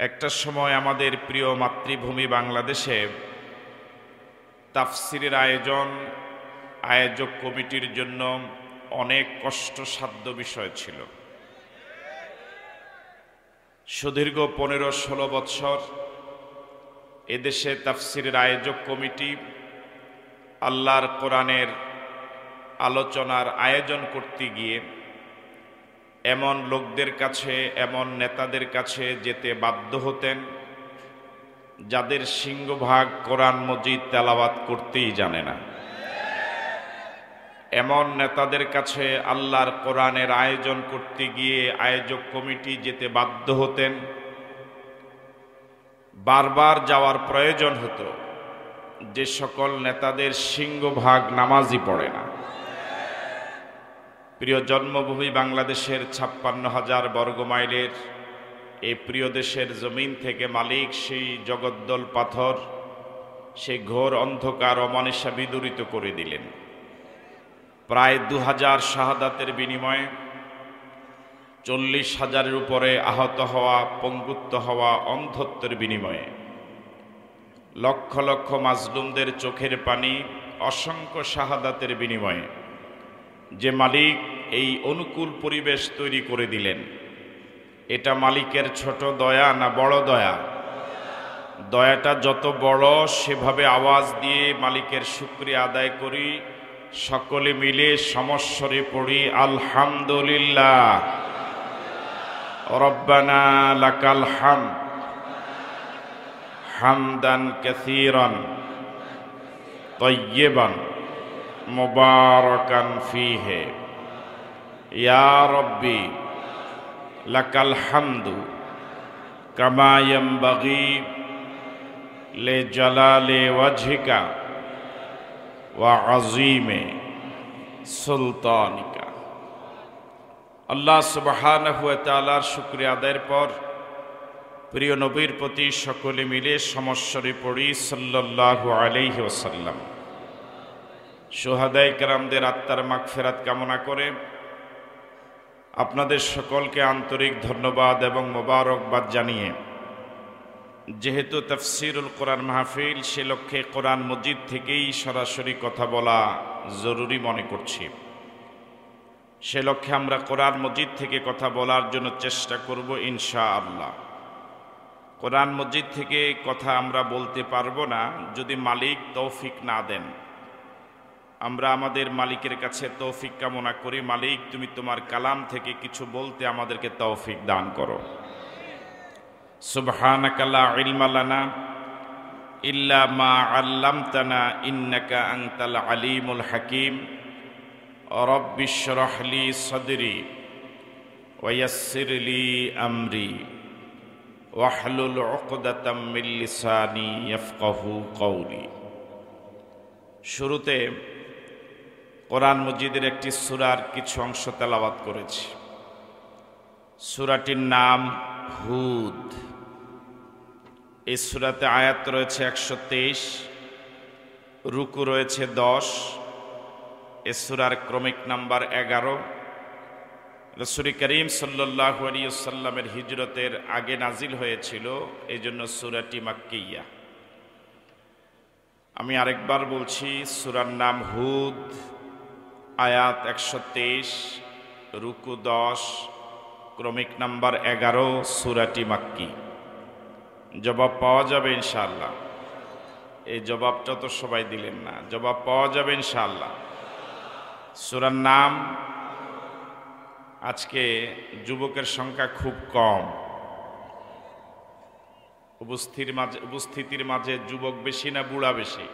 একটা সময় আমাদের প্রিয় মাতৃভূমি বাংলাদেশে তাফসিরের আয়োজক কমিটির জন্য অনেক কষ্টসাধ্য বিষয় ছিল। সুদীর্ঘ 15-16 বৎসর এদেশে তাফসিরের আয়োজক কমিটি আল্লাহর কোরআনের আলোচনার আয়োজন করতে গিয়ে এমন লোকদের কাছে, এমন নেতাদের কাছে যেতে বাধ্য হতেন যাদের সিংহভাগ কোরআন মজিদ তেলাওয়াত করতেই জানে না। এমন নেতাদের কাছে আল্লাহর কোরআনের আয়োজন করতে গিয়ে আয়োজক কমিটি যেতে বাধ্য হতেন, বারবার যাওয়ার প্রয়োজন হতো যে সকল নেতাদের সিংহভাগ নামাজই পড়ে না। প্রিয় জন্মভূমি বাংলাদেশের 56,000 বর্গমাইলের এই প্রিয় দেশের জমিন থেকে মালিক সেই জগদ্দল পাথর, সেই ঘোর অন্ধকার অমানিসা বিদূরিত করে দিলেন। প্রায় 2000 শাহাদাতের বিনিময়ে 40,000-এর উপরে আহত হওয়া, পঙ্গুত্ব হওয়া, অন্ধত্বের বিনিময়ে লক্ষ লক্ষ মাজলুমদের চোখের পানি, অসংখ্য শাহাদাতের বিনিময়ে যে মালিক এই অনুকূল পরিবেশ তৈরি করে দিলেন, এটা মালিকের ছোট দয়া না বড় দয়া? দয়াটা যত বড়, সেভাবে আওয়াজ দিয়ে মালিকের শুকরিয়া আদায় করি। সকলে মিলে সমস্বরে পড়ি আলহামদুলিল্লাহ। রব্বানা লাকাল হামদ হামদান কাসীরান তাইয়্যিবান মুবারাকান ফীহি ইয়া রব্বি লাকাল হামদু কামা ইয়ানবাগি লিজালালি ওয়াজহিকা ওয়া আযীমি সুলতানিকা। আল্লাহ সুবহানাহু ওয়া তাআলার শুকরিয়া আদায়ের পর প্রিয় নবীর প্রতি সকলে মিলে সমস্বরে পড়ি সাল্লাল্লাহু আলাইহি ওয়াসাল্লাম। শুহাদায়ে কেরামদের আত্মার মাগফিরাত কামনা করে আপনাদের সকলকে আন্তরিক ধন্যবাদ এবং মোবারকবাদ জানিয়ে, যেহেতু তাফসিরুল কোরআন মাহফিল, সে লক্ষ্যে কোরআন মজিদ থেকেই সরাসরি কথা বলা জরুরি মনে করছি। সে লক্ষ্যে আমরা কোরআন মজিদ থেকে কথা বলার জন্য চেষ্টা করব ইনশাআল্লাহ। কোরআন মজিদ থেকে কথা আমরা বলতে পারবো না যদি মালিক তৌফিক না দেন। আমরা আমাদের মালিকের কাছে তৌফিক কামনা করি, মালিক তুমি তোমার কালাম থেকে কিছু বলতে আমাদেরকে তৌফিক দান করো। সুবহানাকা লা ইলমা লানা ইল্লা মা আল্লামতানা ইন্নাকা আনতাল আলিমুল হাকিম। রব্বিশ শরহ লি সাদরি ওয়া ইয়াসসির লি আমরি ওয়াহলুল উকদাতাম মিন লিসানি ইয়াফকাহু কওলি। শুরুতে কোরআন মজিদের একটি সূরার কিছু অংশ তেলাওয়াত করেছি। সূরাটির নাম হুদ। এই সূরাতে আয়াত রয়েছে 123, রুকু রয়েছে 10। এই সূরার ক্রমিক নাম্বার 11। রাসূল করিম সাল্লাল্লাহু আলাইহি ওয়াসাল্লামের হিজরতের আগে নাজিল হয়েছিল, এই জন্য সূরাটি মাক্কিয়া। আমি আরেকবার বলছি, সূরার নাম হুদ, আয়াত 123, রুকু 10, ক্রমিক নাম্বার 11, সূরাটি মাক্কি। জবাব পাওয়া যাবে ইনশাআল্লাহ। এই জবাবটা তো সবাই দিলেন না, জবাব পাওয়া যাবে ইনশাআল্লাহ। সূরার নাম। আজকে যুবকের সংখ্যা খুব কম, উপস্থিতির মাঝে যুবক বেশি না বুড়া বেশি?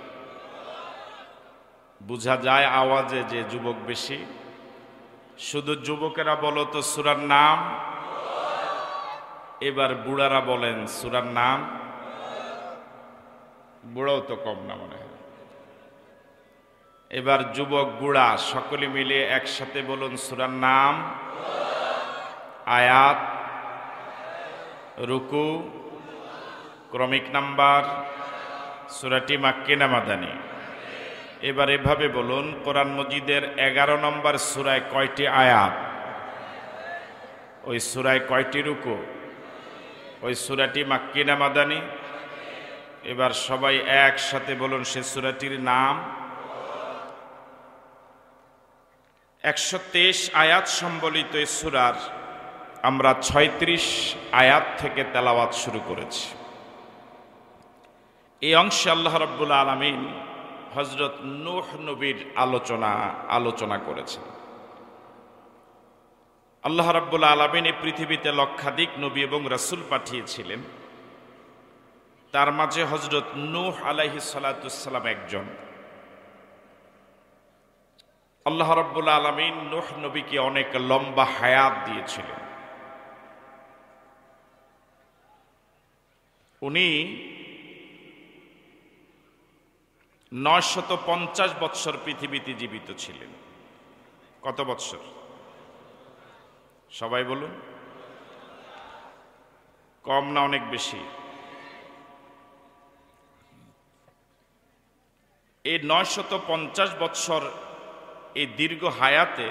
বোঝা যায় আওয়াজে যে যুবক বেশি। শুধু যুবকেরা বলো তো সূরার নাম। এবার বুড়ারা বলেন সূরার নাম। বুড়াও তো কম না মনে হয়। এবার যুবক বুড়া সকলে মিলে একসাথে বলুন সূরার নাম, আয়াত, রুকু, ক্রমিক নাম্বার। সূরাটি মাক্কি না মাদানী? এবার এভাবে বলুন, কোরআন মজিদের 11 নম্বর সূরায় কয়টি আয়াত? ওই সূরায় কয়টি রুকু? ওই সূরাটি মাক্কি না মাদানী? এবার সবাই একসাথে বলুন সে সূরাটির নাম। 123 আয়াত সম্বলিত এই সূরার আমরা 36 আয়াত থেকে তেলাওয়াত শুরু করেছি। এই অংশে আল্লাহ রাব্বুল আলামিন হযরত নূহ নবীর আলোচনা করেছেন। আল্লাহ রাব্বুল আলামিন এই পৃথিবীতে লক্ষাধিক নবী এবং রাসূল পাঠিয়েছিলেন, তার মাঝে হযরত নূহ আলাইহিস সালাতু সালাম একজন। আল্লাহ রাব্বুল আলামিন নূহ নবীকে অনেক লম্বা হায়াত দিয়েছিলেন। উনি 950 বৎসর পৃথিবীতে জীবিত ছিলেন। কত বৎসর? সবাই বলুন। কম না অনেক বেশি? এই 950 বৎসর এই দীর্ঘ হায়াতে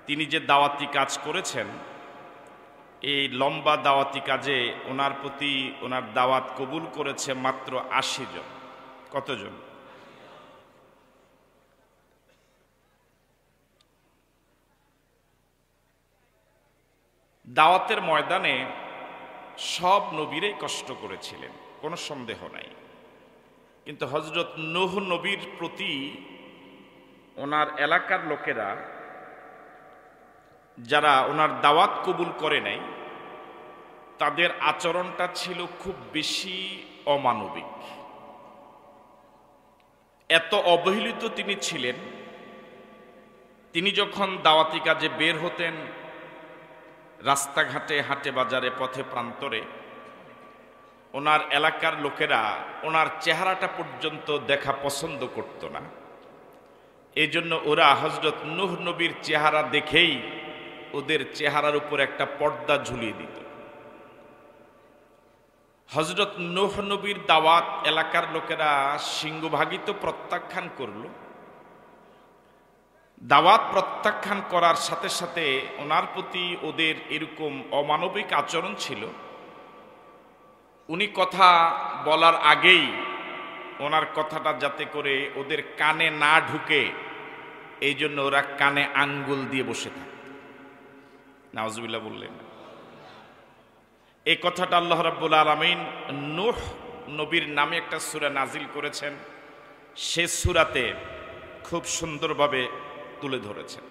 তিনি যে দাওয়াতি কাজ করেছেন, এই লম্বা দাওয়াতি কাজে ওনার প্রতি ওনার দাওয়াত কবুল করেছে মাত্র 80 জন। কতজন? দাওয়াতের ময়দানে সব নবীরাই কষ্ট করেছিলেন, কোনো সন্দেহ নাই, কিন্তু হযরত নূহ নবীর প্রতি ওনার এলাকার লোকেরা যারা ওনার দাওয়াত কবুল করে নাই, তাদের আচরণটা ছিল খুব বেশি অমানবিক। এত অবহেলিত তিনি ছিলেন, তিনি যখন দাওয়াতি কাজে বের হতেন, রাস্তাঘাটে হাটে বাজারে পথে প্রান্তরে, ওনার এলাকার লোকেরা ওনার চেহারাটা পর্যন্ত দেখা পছন্দ করত না। এই জন্য ওরা হযরত নূহ নবীর চেহারা দেখেই ওদের চেহারার উপর একটা পর্দা ঝুলিয়ে দিত। হযরত নূহ নবীর দাওয়াত এলাকার লোকেরা সিংহভাগিত প্রত্যাখ্যান করল। দাওয়াত প্রত্যাখ্যান করার সাথে সাথে ওনার প্রতি ওদের এরকম অমানবিক আচরণ ছিল। উনি কথা বলার আগেই ওনার কথাটা যাতে করে ওদের কানে না ঢুকে, এই জন্য ওরা কানে আঙ্গুল দিয়ে বসে থাকে। নাউজুবিল্লাহ বললেন। এই কথাটা আল্লাহ রাব্বুল আলামিন নূহ নবীর নামে একটা সূরা নাজিল করেছেন, সে সূরাতে খুব সুন্দরভাবে তুলে ধরেছেন।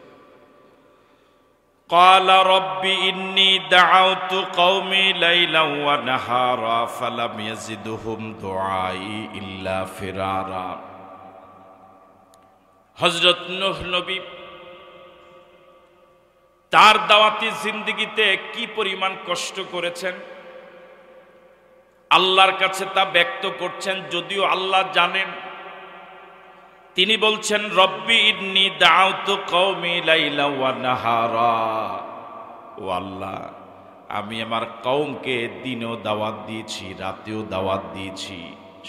قال رب إني دعوت قومي ليلا ونهارا فلم يزدهم دعائي إلا فرارا। হযরত নূহ নবী তার দাওয়াতি জিন্দেগিতে কি পরিমাণ কষ্ট করেছেন আল্লাহর কাছে তা ব্যক্ত করছেন, যদিও আল্লাহ জানেন। তিনি বলছেন, রব্বি ইন্নী দাউতু কওমি লাইলা ওয়া নাহারা। ও আল্লাহ, আমি আমার কওমকে দিনেও দাওয়াত দিয়েছি, রাতেও দাওয়াত দিয়েছি।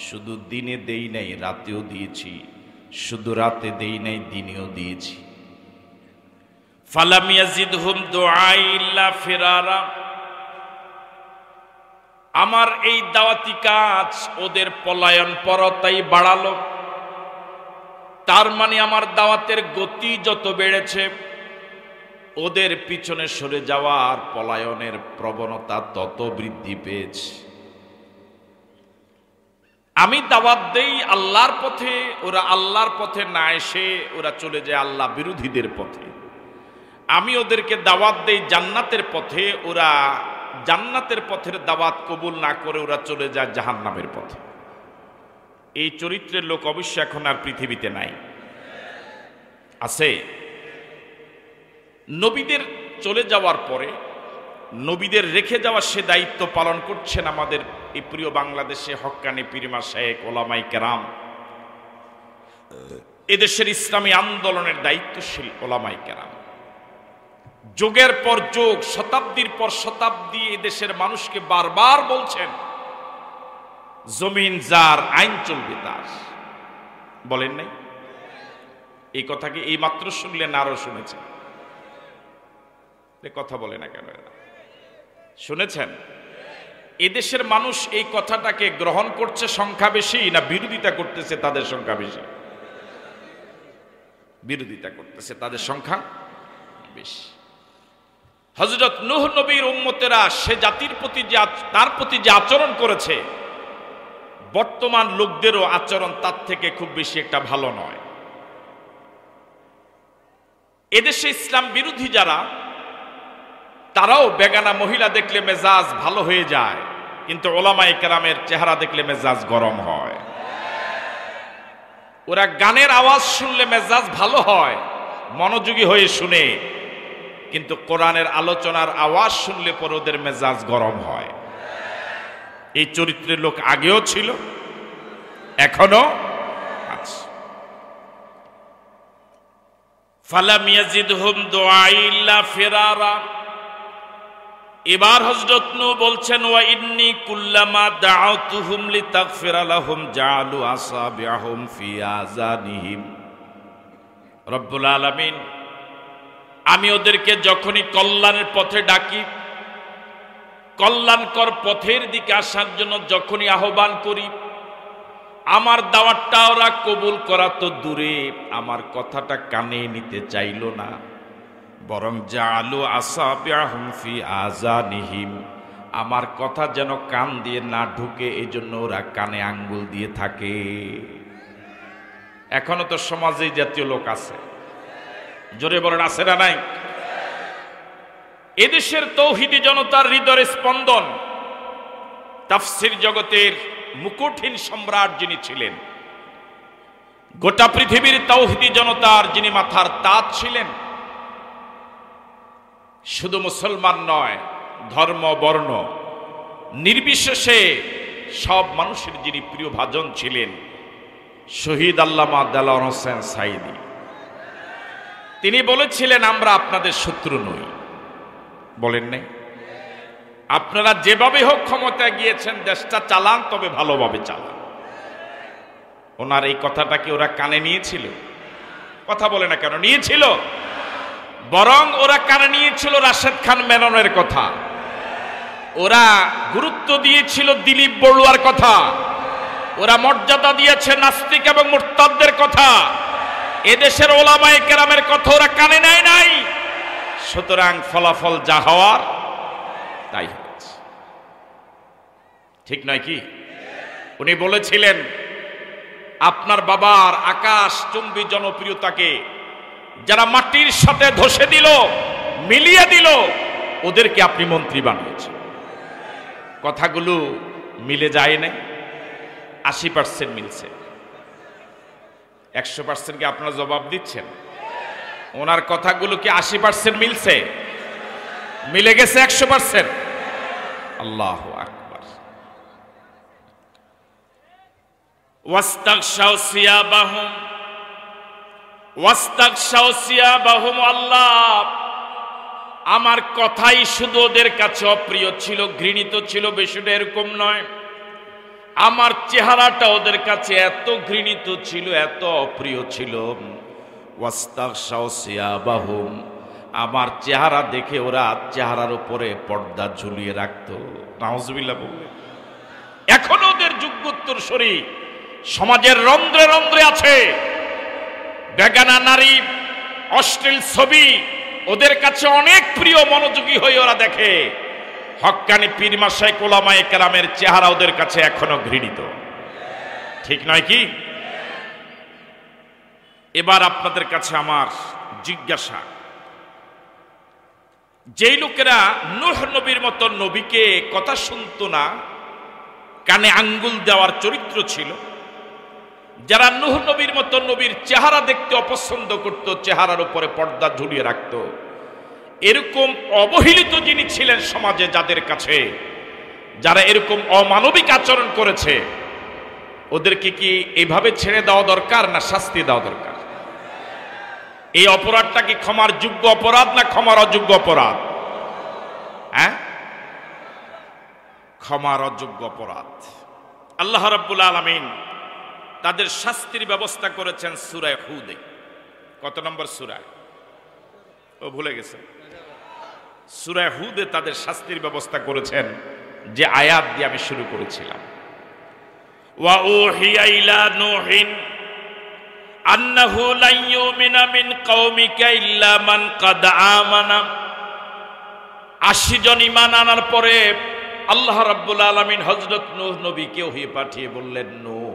শুধু দিনে দেই নাই, রাতেও দিয়েছি। শুধু রাতে দেই নাই, দিনেও দিয়েছি। ফালাম ইয়াজিদহুম দুআই ইল্লা ফিরারা। আমার এই দাওয়াতি কাজ ওদের পলায়ন পরতাই বাড়ালো। তার মানে আমার দাওয়াতের গতি যত বেড়েছে, ওদের পিছনে সরে যাওয়ার পলায়নের প্রবণতা তত বৃদ্ধি পেয়েছে। আমি দাওয়াত দেই আল্লাহর পথে, ওরা আল্লাহর পথে না এসে ওরা চলে যায় আল্লাহ বিরোধীদের পথে। আমি ওদেরকে দাওয়াত দেই জান্নাতের পথে, ওরা জান্নাতের পথের দাওয়াত কবুল না করে ওরা চলে যায় জাহান্নামের পথে। এই চরিত্রের লোক অবশ্য এখন আর পৃথিবীতে নাই। আছে? নবীদের চলে যাওয়ার পরে নবীদের রেখে যাওয়া সে দায়িত্ব পালন করছেন আমাদের এই প্রিয় বাংলাদেশে হক্কানি পীরমা শায়েখ ওলামায়ে কেরাম, এদেশের ইসলামী আন্দোলনের দায়িত্বশীল ওলামায়ে কেরাম। যুগের পর যুগ, শতাব্দীর পর শতাব্দী এদেশের মানুষকে বারবার বলছেন, জমিন যার, আইন চলবে তার। বলেন নাই? এই কথা কি এই মাত্র শুনলেন, আরো শুনেছেন? কথা বলে না কেন? শুনেছেন? এদেশের মানুষ এই কথাটাকে গ্রহণ করছে সংখ্যা বেশি না বিরোধিতা করতেছে তাদের সংখ্যা বেশি? বিরোধিতা করতেছে, তাদের সংখ্যা বেশি। হযরত নূহ নবীর উম্মতেরা সে জাতির প্রতি তার প্রতি যে আচরণ করেছে, বর্তমান লোকদেরও আচরণ তার থেকে খুব বেশি একটা ভালো নয়। এদেশে ইসলাম বিরোধী যারা, তারাও বেগানা মহিলা দেখলে মেজাজ ভালো হয়ে যায়, কিন্তু ওলামায়ে কেরামের চেহারা দেখলে মেজাজ গরম হয়। ওরা গানের আওয়াজ শুনলে মেজাজ ভালো হয়, মনোযোগী হয়ে শুনে, কিন্তু কোরআনের আলোচনার আওয়াজ শুনলে পরে ওদের মেজাজ গরম হয়। এই চরিত্রের লোক আগেও ছিল, এখনো আছে। ফালাম ইয়াজিদহুম দুআই ইল্লা ফিরারা। এবার হযরত নূহ বলছেন, ওয়া ইন্নী কুল্লামা দাআতুহুম লিতাগফিরা লাহুম জাআলু আসাবিআহুম ফি আযানিহিম। রব্বুল আলামিন, আমি ওদেরকে যখনই কল্যাণের পথে ডাকি, কল্যাণকর পথের দিকে আসার জন্য যখনই আহ্বান করি, আমার দাওয়াতটা ওরা কবুল করা তো দূরে, আমার কথাটা কানে নিতে চাইল না, বরং জাআলু আসাবিআহুম ফি আযানিহিম, আমার কথা যেন কান দিয়ে না ঢুকে এই জন্য ওরা কানে আঙ্গুল দিয়ে থাকে। এখনো তো সমাজে জাতীয় লোক আছে, জোরে বলেন আছে না নাই? এদেশের তৌহিদি জনতার হৃদয়ের স্পন্দন, তাফসীর জগতের মুকুটহীন সম্রাট যিনি ছিলেন, গোটা পৃথিবীর তৌহিদি জনতার যিনি মাথার তাজ ছিলেন, শুধু মুসলমান নয়, ধর্ম বর্ণ নির্বিশেষে সব মানুষের যিনি প্রিয় ভাজন ছিলেন, শহীদ আল্লামা দেলোয়ার হোসেন সাঈদী, তিনি বলেছিলেন, আমরা আপনাদের শত্রু নই। বলেন নাই? আপনারা যেভাবে হোক ক্ষমতায় গিয়েছেন, দেশটা চালান, তবে ভালোভাবে চালান। ওনার এই কথাটা কি ওরা কানে নিয়েছিল? কথা বলে না কেন? নিয়েছিল। বরং ওরা কানে নিয়েছিল রাশেদ খান মেননের কথা, ওরা গুরুত্ব দিয়েছিল দিলীপ বড়ুয়ার কথা, ওরা মর্যাদা দিয়েছে নাস্তিক এবং মুরতাদদের কথা, এদেশের ওলামায়ে কেরামের কথা ওরা কানে নেয় নাই। সুতরাং ফলাফল যা হওয়ার তাই হয়েছে। ঠিক নয় কি? উনি বলেছিলেন, আপনার বাবার আকাশ চুম্বী জনপ্রিয়তাকে যারা মাটির সাথে ধসে দিল, মিলিয়ে দিল, ওদেরকে আপনি মন্ত্রী বানিয়েছেন। কথাগুলো মিলে যায় নাই? 80% মিলছে। 100% কি আপনারা জবাব দিচ্ছেন? ওনার কথাগুলো কি 80% মিলছে? মিলে গেছে 100%? আল্লাহু আকবার। ওয়াস্তাগশাউ সিয়াবাহুম ওয়াস্তাগশাউ সিয়াবাহুম। আল্লাহ, আমার কথাই শুধু ওদের কাছে অপ্রিয় ছিল, ঘৃণিত ছিল, বিষয়টা এরকম নয়। আমার চেহারাটা ওদের কাছে এত ঘৃণিত ছিল, এত অপ্রিয় ছিল। ওয়াস্তাগশাউ সিয়াবাহুম, আমার চেহারা দেখে ওরা চেহারার উপরে পর্দা ঝুলিয়ে রাখতো। নাউজুবিল্লাহ বললেন। এখনো ওদের যুগোত্তরসূরি সমাজের রন্ধ্রে রন্ধ্রে আছে। বেগানা নারী, অশ্লীল ছবি ওদের কাছে অনেক প্রিয়, মনোযোগী হয়ে ওরা দেখে। হক্কানি পীর মাশায়েখ ওলামায়ে কেরামের চেহারা ওদের কাছে এখনো ঘৃণিত। ঠিক নয় কি? এবার আপনাদের কাছে আমার জিজ্ঞাসা, যেই লোকেরা নূহ নবীর মতো নবীকে কথা শুনতো না, কানে আঙ্গুল দেওয়ার চরিত্র ছিল, যারা নূহ নবীর মতো নবীর চেহারা দেখতে অপছন্দ করত, চেহারার উপরে পর্দা ঝুলিয়ে রাখত, এরকম অবহেলিত যিনি ছিলেন সমাজে, যাদের কাছে যারা এরকম অমানবিক আচরণ করেছে, ওদেরকে কি এইভাবে ছেড়ে দেওয়া দরকার না শাস্তি দেওয়া দরকার? এই অপরাধটা কি ক্ষমার যোগ্য অপরাধ না ক্ষমার অযোগ্য অপরাধ? হ্যাঁ, ক্ষমার অযোগ্য অপরাধ। আল্লাহ রাব্বুল আলামিন তাদের শাস্তির ব্যবস্থা করেছেন সূরা হুদে। কত নম্বর সূরা? ও ভুলে গেছে। সূরা হুদে তাদের শাস্তির ব্যবস্থা করেছেন, যে আয়াত দিয়ে আমি শুরু করেছিলাম, ওয়া উহিয়া ইলা নূহিন আন্নাহু লা ইউমিনা মিন কওমিকা ইল্লা মান ক্বাদ আমানা। ৮০ জন ঈমান আনার পরে আল্লাহ রাব্বুল আলামিন হযরত নূহ নবীকে ওহী পাঠিয়ে বললেন, নূহ,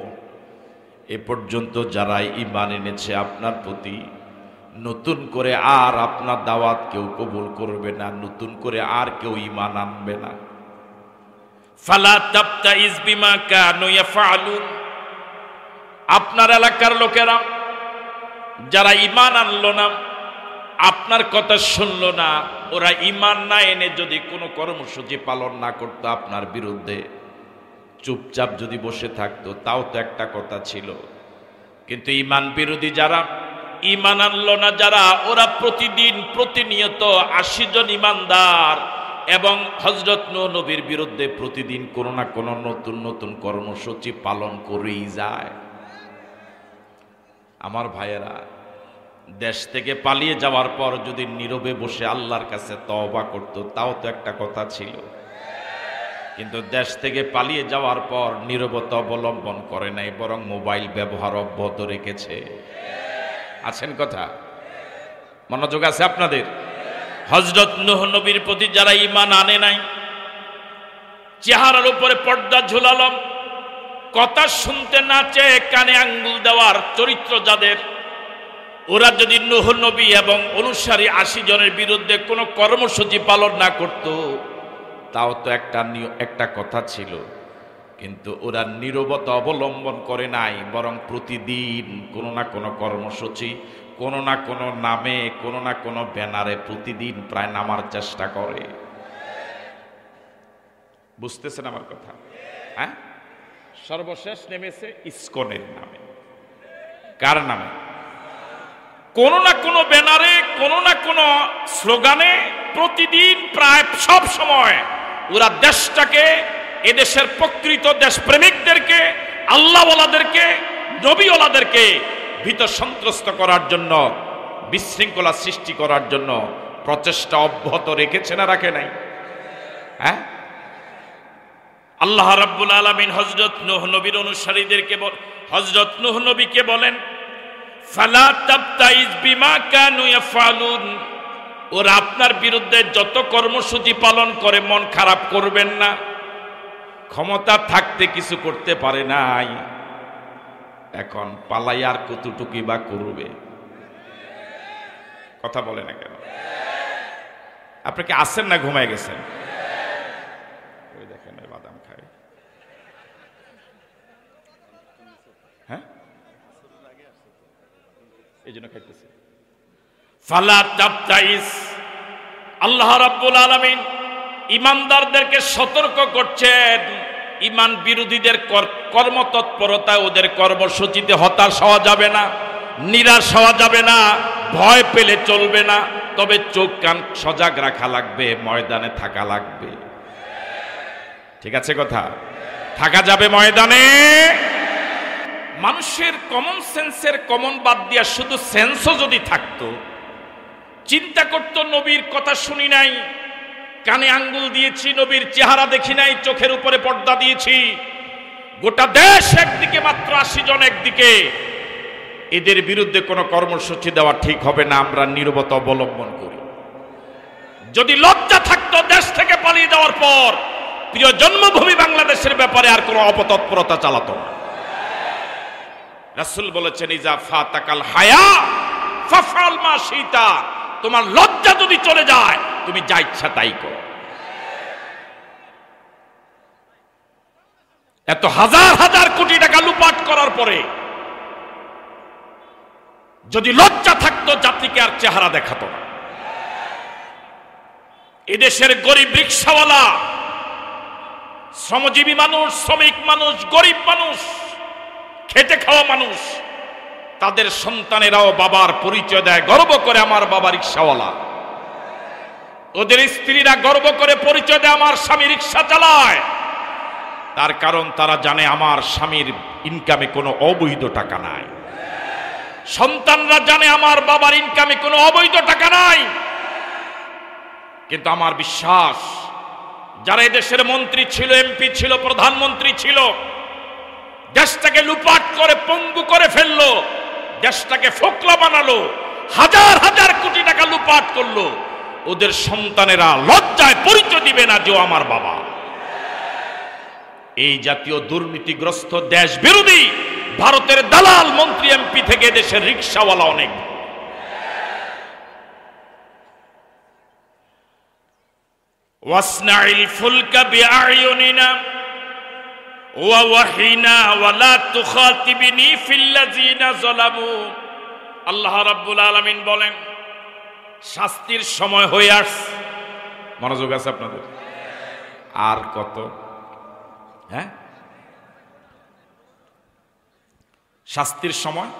এ পর্যন্ত যারা ঈমান এনেছে আপনার প্রতি, নতুন করে আর আপনার দাওয়াত কেউ কবুল করবে না, নতুন করে আর কেউ ঈমান আনবে না। ফালা তাবতাইজ বিমা কানু ইয়াফআলুন। আপনার এলাকার লোকেরা যারা ঈমান আনলো না, আপনার কথা শুনলো না, ওরা ঈমান না এনে যদি কোনো কর্মসূচি পালন না করতো আপনার বিরুদ্ধে, চুপচাপ যদি বসে থাকতো, তাও তো একটা কথা ছিল। কিন্তু ঈমান বিরোধী যারা, ঈমান আনলো না যারা, ওরা প্রতিদিন প্রতিনিয়ত ৮০ জন ঈমানদার এবং হযরত নূহ নবীর বিরুদ্ধে প্রতিদিন কোনো না কোনো নতুন নতুন কর্মসূচি পালন করেই যায়। আমার ভাইয়েরা, দেশ থেকে পালিয়ে যাওয়ার পর যদি নীরবে বসে আল্লাহর কাছে তওবা করত, তাও তো একটা কথা ছিল। কিন্তু দেশ থেকে পালিয়ে যাওয়ার পর নীরবতা অবলম্বন করে নাই, বরং মোবাইল ব্যবহার অব্যাহত রেখেছে। আছেন কথা? মনোযোগ আছে আপনাদের? হযরত নূহ নবীর প্রতি যারা ঈমান আনে নাই, চেহারার উপরে পর্দা ঝুলালো, কথা শুনতে না চেয়ে কানে আঙ্গুল দেওয়ার চরিত্র যাদের, ওরা যদি নূহ নবী এবং অনুসারী ৮০ জনের বিরুদ্ধে কোনো কর্মসূচি পালন না করত, তাও তো একটা কথা ছিল। কিন্তু ওরা নীরবতা অবলম্বন করে নাই, বরং প্রতিদিন কোনো না কোনো কর্মসূচি, কোনো না কোনো নামে, কোনো না কোনো ব্যানারে প্রতিদিন প্রায় নামার চেষ্টা করে। বুঝতেছেন আমার কথা? হ্যাঁ, সর্বশেষ নেমেছে ইসকনের নামে। কার নামে? কোনো না কোনো ব্যানারে, কোনো না কোনো স্লোগানে প্রতিদিন প্রায় সব সময় ওরা দেশটাকে, এদেশের প্রকৃত দেশপ্রেমিকদেরকে, আল্লাহওয়ালাদেরকে, নবীওয়ালাদেরকে ভীত সন্ত্রস্ত করার জন্য, বিশৃঙ্খলা সৃষ্টি করার জন্য প্রচেষ্টা অব্যাহত রেখেছে না রাখে নাই? হ্যাঁ, আল্লাহ রাব্বুল আলামিন হযরত নূহ নবীর অনুসারীদেরকে, হযরত নূহ নবীকে বলেন, ফালা তাবতাইজ বিমা কানু ইয়াফআলুন। ওরা আপনার বিরুদ্ধে যত কর্মসূচি পালন করে মন খারাপ করবেন না। ক্ষমতা থাকতে কিছু করতে পারে নাই, এখন পালাই আর কতটুকুই বা করবে? কথা বলে না কেন? আপনি কি আসেন না ঘুমায় গেছেন? ওই দেখেন বাদাম খায়। হ্যাঁ, এই জন্য খাইতেছে। ফালা তাবতাইস। আল্লাহ রাব্বুল আলামিন ঈমানদারদেরকে সতর্ক করছেন, ঈমান বিরোধীদের কর্মতৎপরতা, ওদের কর্মসূচিতে হতাশ হওয়া যাবে না, নিরাশ হওয়া যাবে না, ভয় পেলে চলবে না। তবে চোখ কান সজাগ রাখা লাগবে, ময়দানে থাকা লাগবে। ঠিক আছে কথা? থাকা যাবে ময়দানে। মানুষের কমন সেন্সের কমন বাদ দিয়া শুধু সেন্সও যদি থাকতো, চিন্তা করতো নবীর কথা শুনি নাই, কানে আঙ্গুল দিয়েছি, নবীর চেহারা দেখি নাই, চোখের উপরে পর্দা দিয়েছি, গোটা দেশ একদিকে, মাত্র ৮০ জন একদিকে, এদের বিরুদ্ধে কোনো কর্মসূচি দেওয়া ঠিক হবে না, আমরা নীরবতা অবলম্বন করি। যদি লজ্জা থাকতো দেশ থেকে পালিয়ে যাওয়ার পর, প্রিয় জন্মভূমি বাংলাদেশের ব্যাপারে আর কোনো অপতৎপরতা চালাতো না। রাসূল বলেছেন, ইজা ফাতাকাল হায়া ফাফআল মা শিতা। তোমার লজ্জা যদি চলে যায়, তুমি যা ইচ্ছা তাই করো। এত হাজার হাজার কোটি টাকা লুপাট করার পরে যদি লজ্জা থাকতো, জাতিকে আর চেহারা দেখাতো না। এদেশের গরিব রিকশাওয়ালা, শ্রমজীবী মানুষ, শ্রমিক মানুষ, গরিব মানুষ, খেটে খাওয়া মানুষ, তাদের সন্তানেরাও বাবার পরিচয় দেয়, গর্ব করে আমার বাবা রিকশাওয়ালা। ওদের স্ত্রীরা গর্ব করে পরিচয় দেয়, আমার স্বামী রিকশা চালায়। তার কারণ তারা জানে আমার স্বামীর ইনকামে কোনো অবৈধ টাকা নাই। সন্তানরা জানে আমার বাবার ইনকামে কোনো অবৈধ টাকা নাই। কিন্তু আমার বিশ্বাস, যারা এদেশের মন্ত্রী ছিল, এমপি ছিল, প্রধানমন্ত্রী ছিল, দেশটাকে লুপাট করে পঙ্গু করে ফেললো, দেশটাকে ফোকলা বানালো, হাজার হাজার কোটি টাকা লুপাট করলো, ওদের সন্তানেরা লজ্জায় পরিচয় দিবে না যে ও আমার বাবা। এই জাতীয় দুর্নীতিগ্রস্ত দেশ বিরোধী ভারতের দালাল মন্ত্রী এমপি থেকে দেশের রিকশাওয়ালা অনেক। ওয়াসনাইল ফুলকা বিআয়ুনিনা ওয়া ওয়াহিনা ওয়ালা তুখাতিবিনি ফিল্লাযিনা যালামু। আল্লাহ রাব্বুল আলামিন বলেন, শাস্তির সময় হয়ে আসছে। মনোযোগ আছে আপনাদের? আর কত? হ্যাঁ, শাস্তির সময়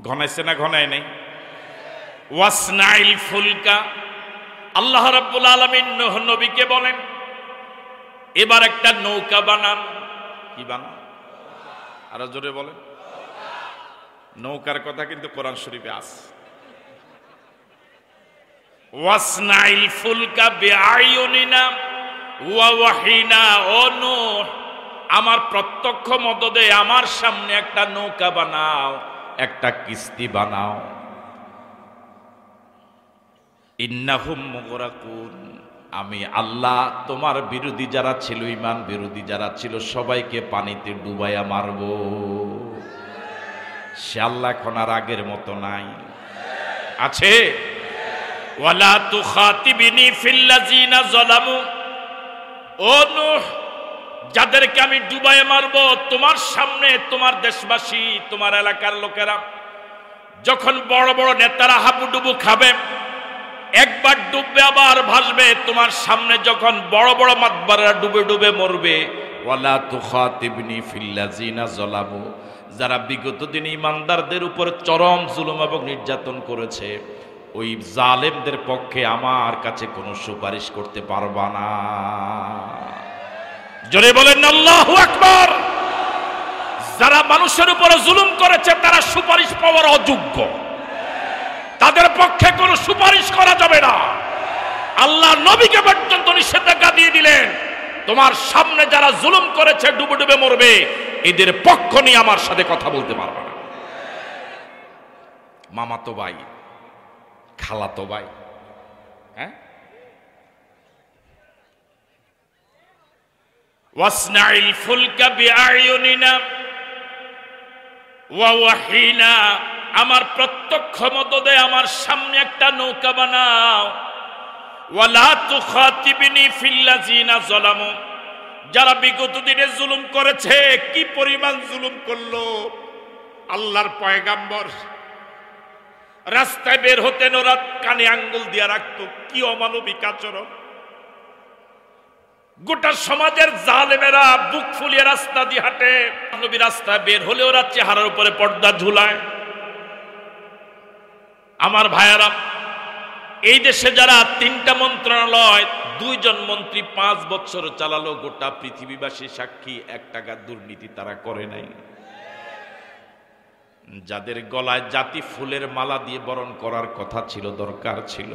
ঘনাইছে না ঘনায় নেই? ওয়াসনাইল ফুলকা, আল্লাহ রাব্বুল আলামিন নূহ নবীকে বলেন, এবার একটা নৌকা বানান। কি বানান? আরো জোরে বলেন। নৌকার কথা কিন্তু কোরআন শরীফে আছে। ওয়াসনাইল ফুলকা বিআয়ুনিনা ওয়া ওয়াহিনা, ও নূহ, আমার প্রত্যক্ষ মদদে আমার সামনে একটা নৌকা বানাও, একটা কিস্তি বানাও। ইন্নাহুম মুগরাকুন, আমি আল্লাহ তোমার বিরোধী যারা ছিল, ঈমান বিরোধী যারা ছিল, সবাইকে পানিতে ডুবাইয়া মারব। সে আল্লাহ এখন আর আগের মতো নাই, আছে। ওয়ালা তুখাতিবিনি ফিল্লাযিনা যালামু, ও নূহ, যাদেরকে আমি ডুবাইয়া মারব, তোমার সামনে তোমার দেশবাসী, তোমার এলাকার লোকেরা, যখন বড় বড় নেতারা হাবুডুবু খাবে, একবার ডুববে আবার ভাসবে, তোমার সামনে যখন বড় বড় মাতবাররা ডুবে ডুবে মরবে। ওয়ালা তুখাতিবনি ফিল্লাযিনা যালামু, যারা বিগত দিনে ইমানদারদের উপর চরম জুলুম এবং নির্যাতন করেছে, ওই জালেমদের পক্ষে আমার কাছে কোনো সুপারিশ করতে পারবা না। জোরে বলেন আল্লাহু আকবার। যারা মানুষের উপরে জুলুম করেছে তারা সুপারিশ পাওয়ার অযোগ্য, তাদের পক্ষে কোনো সুপারিশ করা যাবে না। আল্লাহ নবীকে পর্যন্ত নিষেধাজ্ঞা দিয়ে দিলেন, তোমার সামনে যারা জুলুম করেছে ডুবে ডুবে মরবে, এদের পক্ষ নিয়ে আমার সাথে কথা বলতে পারবে না। মামাতো ভাই, খালাতো ভাই, হ্যাঁ। ওয়াসনাইল ফুলকা বিআয়ুনিনা ওয়া ওয়াহিনা, আমার প্রত্যক্ষ মদদে আমার সামনে একটা নৌকা বানাও। ওয়ালা তুখাতিবিনি ফিল্লাযিনা যালামু, যারা বিগত দিনে জুলুম করেছে। কি পরিমাণ জুলুম করলো! আল্লাহর পয়গাম্বর রাস্তায় বের হতেন, ওরা কানে আঙ্গুল দিয়ে রাখতো। কি অমানবিক আচরণ! গোটা সমাজের জালেমেরা বুক ফুলিয়ে রাস্তা দিয়ে হাঁটে, নবী রাস্তায় বের হলে ওরা চেহারার উপরে পর্দা ঝুলায়। আমার ভাইয়েরা, এই দেশে যারা 3টা মন্ত্রণালয়, 2 জন মন্ত্রী 5 বছর চালালো, গোটা পৃথিবীবাসী সাক্ষী, 1 টাকা দুর্নীতি তারা করে নাই। যাদের গলায় জাতি ফুলের মালা দিয়ে বরণ করার কথা ছিল, দরকার ছিল,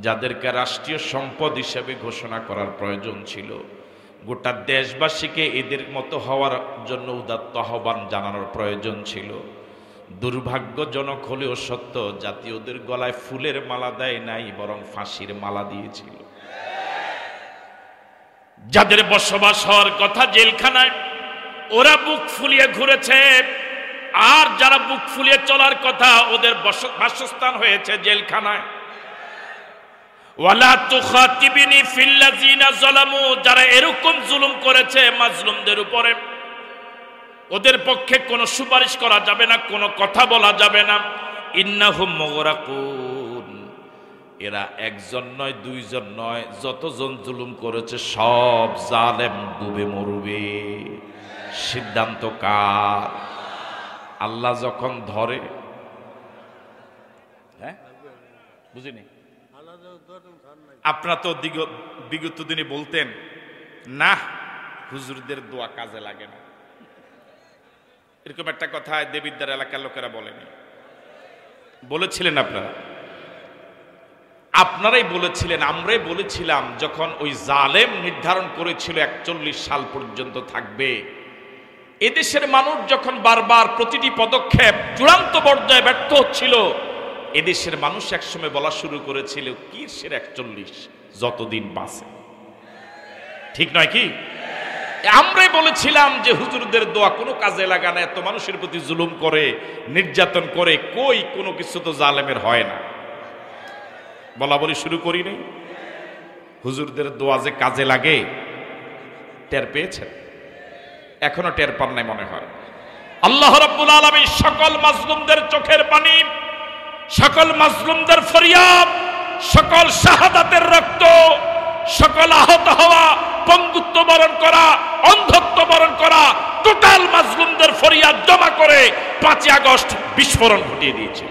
যাদেরকে রাষ্ট্রীয় সম্পদ হিসেবে ঘোষণা করার প্রয়োজন ছিল, গোটা দেশবাসীকে এদের মতো হওয়ার জন্য উদাত্ত আহ্বান জানানোর প্রয়োজন ছিল। দুর্ভাগ্যজনক হলেও সত্য, জাতীয়দের গলায় ফুলের মালা দেয় নাই, বরং ফাঁসির মালা দিয়েছিল। যাদের বসবাস হওয়ার কথা জেলখানায়, ওরা বুক ফুলিয়ে ঘুরেছে, আর যারা বুক ফুলিয়ে চলার কথা, ওদের বাসস্থান হয়েছে জেলখানায়। ওয়ালা তুখাতিবিনি ফিল্লাযিনা যালামু, যারা এরকম জুলুম করেছে মাজলুমদের উপরে, ওদের পক্ষে কোনো সুপারিশ করা যাবে না, কোনো কথা বলা যাবে না। ইন্নাহুম মুগরাকুন, এরা 1 জন নয়, 2 জন নয়, যতজন জুলুম করেছে সব জালেম ডুবে মরবে। সিদ্ধান্ত কার? আল্লাহ যখন ধরে, হ্যাঁ বুঝিনি। আপনারা তো বিগত দিনে বলতেন না, হুজুরদের দোয়া কাজে লাগে না, এরকম একটা কথা দেবিদ্বার এলাকার লোকেরা বলেনি, বলেছিলেন আপনারা। আপনারাই বলেছিলেন, আমরাই বলেছিলাম, যখন ওই জালেম নির্ধারণ করেছিল 41 সাল পর্যন্ত থাকবে, এদেশের মানুষ যখন বারবার প্রতিটি পদক্ষেপ চূড়ান্ত পর্যায়ে ব্যর্থ হচ্ছিল, এদেশের মানুষ একসময় বলা শুরু করেছিল, কিসের 41, যতদিন বাঁচে। ঠিক নয় কি? আমরাই বলেছিলাম যে হুজুরদের দোয়া কোনো কাজে লাগা না, এত মানুষের প্রতি জুলুম করে, নির্যাতন করে, কই কোনো কিছু তো জালেমের হয় না। বলা বলি শুরু করি নাই? হুজুরদের দোয়া যে কাজে লাগে টের পেয়েছেন? এখনো টের পান নাই মনে হয়। আল্লাহ রাব্বুল আলামিন সকল মাজলুমদের চোখের পানি, সকল মাজলুমদের ফরিয়াদ, সকল শাহাদাতের রক্ত, সকল আহত হওয়া, পঙ্গুত্ব বরণ করা, অন্ধত্ব বরণ করা টোটাল মাজলুমদের ফরিয়াদ জমা করে 5 আগস্ট বিস্ফোরণ ঘটিয়ে দিয়েছিল।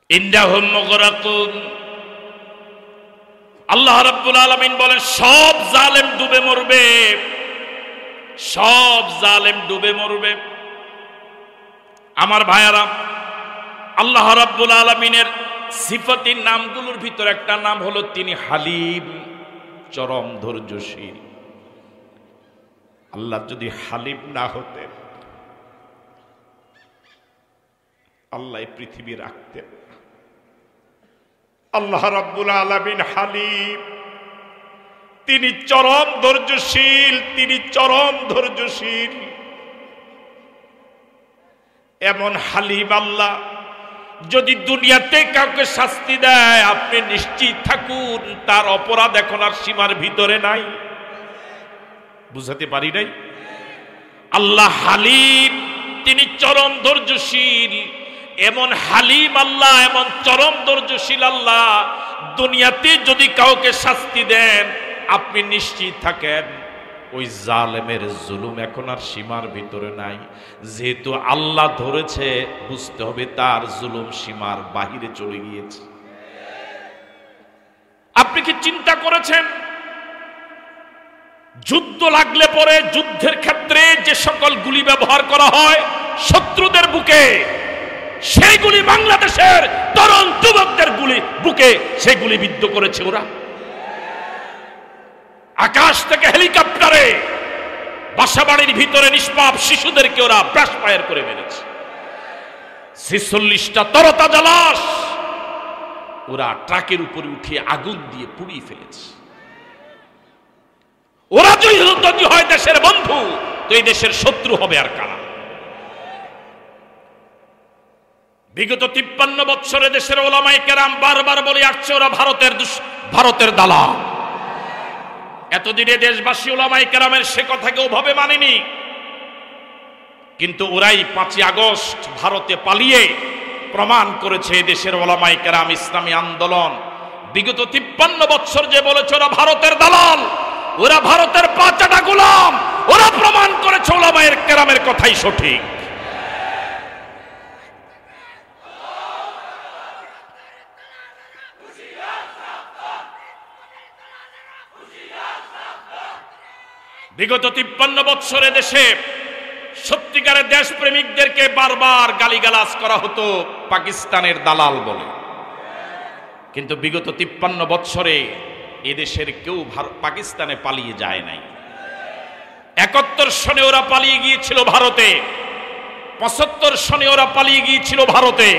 ইন্নাহুম মুগরাকুন। আল্লাহ রাব্বুল আলামিন বলেন, সব জালেম ডুবে মরবে, সব জালেম ডুবে মরবে। আমার ভাইয়ারা, আল্লাহ রাব্বুল আলামিনের সিফাতির নামগুলোর ভিতর একটা নাম হলো তিনি হালিম, চরম ধৈর্যশীল। আল্লাহ যদি হালিম না হতেন, আল্লাহ এই পৃথিবী রাখতেন। আল্লাহ রাব্বুল আলামিন হালিম, তিনি চরম ধৈর্যশীল, তিনি চরম ধৈর্যশীল। এমন হালিম আল্লাহ যদি দুনিয়াতে কাউকে শাস্তি দেয়, আপনি নিশ্চিত থাকুন তার অপরাধ এখন আর সীমার ভিতরে নাই। বুঝাতে পারি নাই? আল্লাহ হালিম, তিনি চরম ধৈর্যশীল। এমন হালিম আল্লাহ, এমন চরম ধৈর্যশীল আল্লাহ দুনিয়াতে যদি কাউকে শাস্তি দেন, আপনি নিশ্চিত থাকেন ওই জালেমের জুলুম এখন আর সীমার ভিতরে নাই। যেহেতু আল্লাহ ধরেছে, বুঝতে হবে তার জুলুম সীমার বাহিরে চলে গিয়েছে। আপনি কি চিন্তা করেছেন, যুদ্ধ লাগলে পরে যুদ্ধের ক্ষেত্রে যে সকল গুলি ব্যবহার করা হয় শত্রুদের বুকে, সেইগুলি বাংলাদেশের তরুণ যুবকদের বুকে সেগুলি বিদ্ধ করেছে ওরা। আকাশ থেকে হেলিকপ্টারে বাসাবাড়ির ভিতরে নিষ্পাপ শিশুদেরকে ওরা ব্রাশ ফায়ার করে মেরেছে। 46টা তরতাজা লাশ ওরা ট্রাকের উপরে উঠিয়ে আগুন দিয়ে পুড়িয়ে ফেলেছে। ওরা যদি হয় দেশের বন্ধু, তো এই দেশের শত্রু হবে আর কারা? বিগত 53 বছরে দেশের ওলামায়ে কেরাম বারবার বলে আসছে ওরা ভারতের দালাল। এতদিনে দেশবাসী ওলামায়ে কেরামের সে কথাকে ওভাবে মানেনি, কিন্তু ওরাই 5 আগস্ট ভারতে পালিয়ে প্রমাণ করেছে দেশের ওলামায়ে কেরাম, ইসলামী আন্দোলন বিগত 53 বছর যে বলেছে ওরা ভারতের দালাল, ওরা ভারতের পাঁচাটা গোলাম, ওরা প্রমাণ করেছে ওলামায়ে কেরামের কথাই সঠিক। বিগত 53 বছরে দেশে সত্যিকারের দেশপ্রেমিকদেরকে বারবার গালিগালাজ করা হতো পাকিস্তানের দালাল বলে, কিন্তু বিগত 53 বছরে এদেশের কেউ পাকিস্তানে পালিয়ে যায় নাই। 71 সনে ওরা পালিয়ে গিয়েছিল ভারতে, 75 সনে ওরা পালিয়ে গিয়েছিল ভারতে,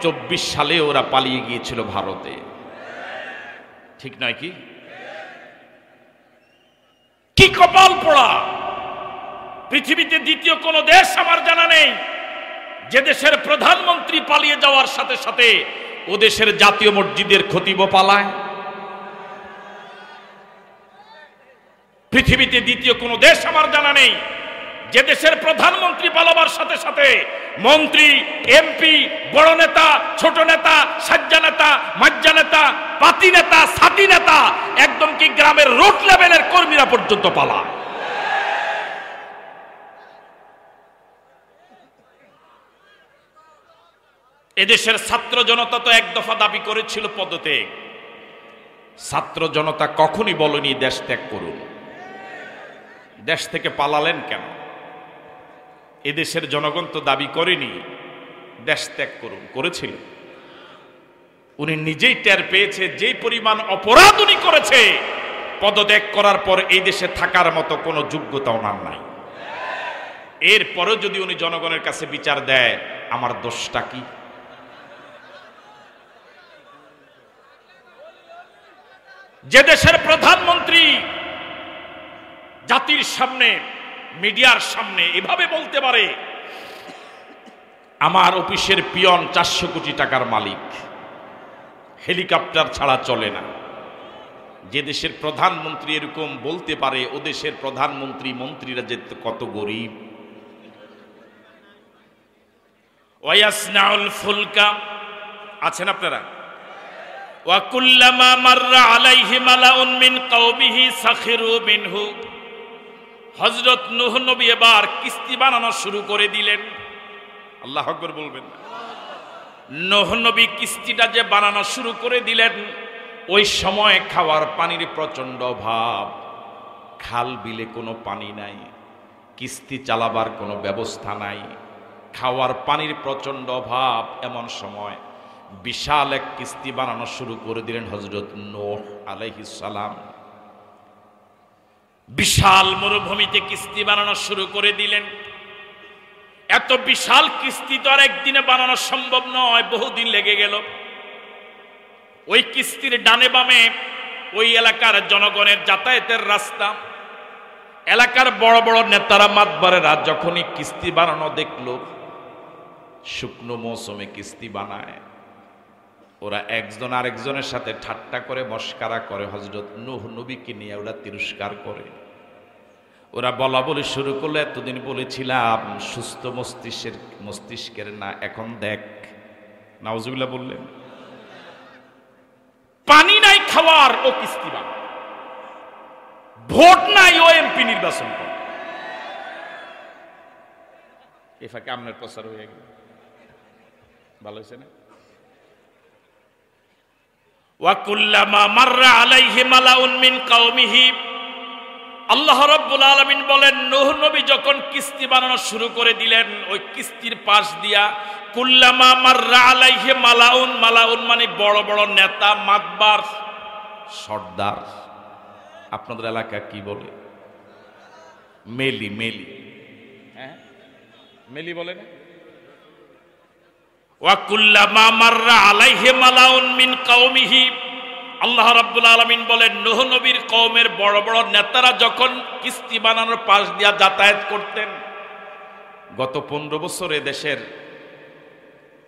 24 সালে ওরা পালিয়ে গিয়েছিল ভারতে। ঠিক নয় কি? কি কপাল পোড়া! পৃথিবীতে দ্বিতীয় কোন দেশ আমার জানা নেই যে দেশের প্রধানমন্ত্রী পালিয়ে যাওয়ার সাথে সাথে ও দেশের জাতীয় মসজিদের খতিবও পালায়। পৃথিবীতে দ্বিতীয় কোন দেশ আমার জানা নেই যে দেশের প্রধানমন্ত্রী পালাবার সাথে সাথে মন্ত্রী, এমপি, বড় নেতা, ছোট নেতা, সাজ্জা নেতা, মাজ্জা নেতা, পাতি নেতা, সাতি নেতা, একদম কি গ্রামের রুট লেভেলের কর্মীরা পর্যন্ত পালায়। এদেশের ছাত্র জনতা তো এক দফা দাবি করেছিল পদত্যাগ। ছাত্র জনতা কখনই বলেনি দেশ ত্যাগ করুন। দেশ থেকে পালালেন কেন? এদেশের জনগণ তো দাবি করেনি দেশ ত্যাগ করুন, করেছিল? উনি নিজেই টের পেয়েছে যে পরিমাণ অপরাধ উনি করেছে, পদত্যাগ করার পর এই দেশে থাকার মতো কোনো যোগ্যতা ওনার নাই। এরপরেও যদি উনি জনগণের কাছে বিচার দেয়, আমার দোষটা কি? যে দেশের প্রধানমন্ত্রী জাতির সামনে, মিডিয়ার সামনে এভাবে বলতে পারে, আমার অফিসের পিয়ন 400 কোটি টাকার মালিক, হেলিকপ্টার ছাড়া চলে না। যে দেশের প্রধানমন্ত্রী এরকম বলতে পারে, ও দেশের প্রধানমন্ত্রী মন্ত্রীরা যে কত গরিব। ওয়াসনাউল ফুলকা আছেন আপনারা? ওয়া কুল্লামা মাররা আলাইহি মালাউন মিন কওমিহি সাখিরু মিনহু। হযরত নূহ নবী এবার কিস্তি বানানো শুরু করে দিলেন। আল্লাহু আকবার বলবেন। নূহ নবী কিস্তিটা যে বানানো শুরু করে দিলেন, ওই সময় খাওয়ার পানির প্রচন্ড অভাব, খাল বিলে কোনো পানি নাই, কিস্তি চালাবার কোনো ব্যবস্থা নাই, খাওয়ার পানির প্রচন্ড অভাব। এমন সময় বিশাল এক কিস্তি বানানো শুরু করে দিলেন হযরত নূহ আলাইহিস সালাম। বিশাল মরুভূমিতে কিস্তি বানানো শুরু করে দিলেন। এত বিশাল কিস্তি তো আর একদিনে বানানো সম্ভব নয়, বহুদিন লেগে গেল। ওই কিস্তির ডানে বামে ওই এলাকার জনগণের যাতায়াতের রাস্তা। এলাকার বড় বড় নেতারা, মাতবারেরা যখনই কিস্তি বানানো দেখল, শুকনো মৌসুমে কিস্তি বানায়, ওরা একজন আরেকজনের সাথে ঠাট্টা করে, মস্কারা করে, হযরত নূহ নবীকে নিয়ে ওরা তিরস্কার করে। ওরা বলা বলে শুরু করলো, এতদিন বলেছিলাম সুস্থ মস্তিষ্কের না, এখন দেখ। নাউজুবিল্লাহ বললেন। পানি নাই খাওয়ার, ও কিস্তি বানায়। ভোট নাই, ও এমপি নির্বাচন করে। এ ফাঁকে আপনার প্রচার হয়ে গেল। ভালো হয়েছে না? ওয়া কুল্লামা মাররা আলাইহি মালাউন মিন কওমিহি। আল্লাহ রাব্বুল আলামিন বলেন, নূহ নবী যখন কিস্তি বানানো শুরু করে দিলেন, ওই কিস্তির পাশ দিয়া কুল্লামা মাররা আলাইহি মালাউন, মালাউন মানে বড় বড় নেতা, মাতবার, সর্দার। আপনাদের এলাকা কি বলে? মেলি। মেলি, হ্যাঁ মেলি বলে না? ওয়া কুল্লামা মাররা আলাইহি মালাউন মিন কওমিহি। আল্লাহ রাব্বুল আলামিন বলেন, নূহ নবীর কওমের বড় বড় নেতারা যখন কিস্তি বানানোর পাশ দিয়া যাতায়াত করতেন। গত 15 বছরে দেশের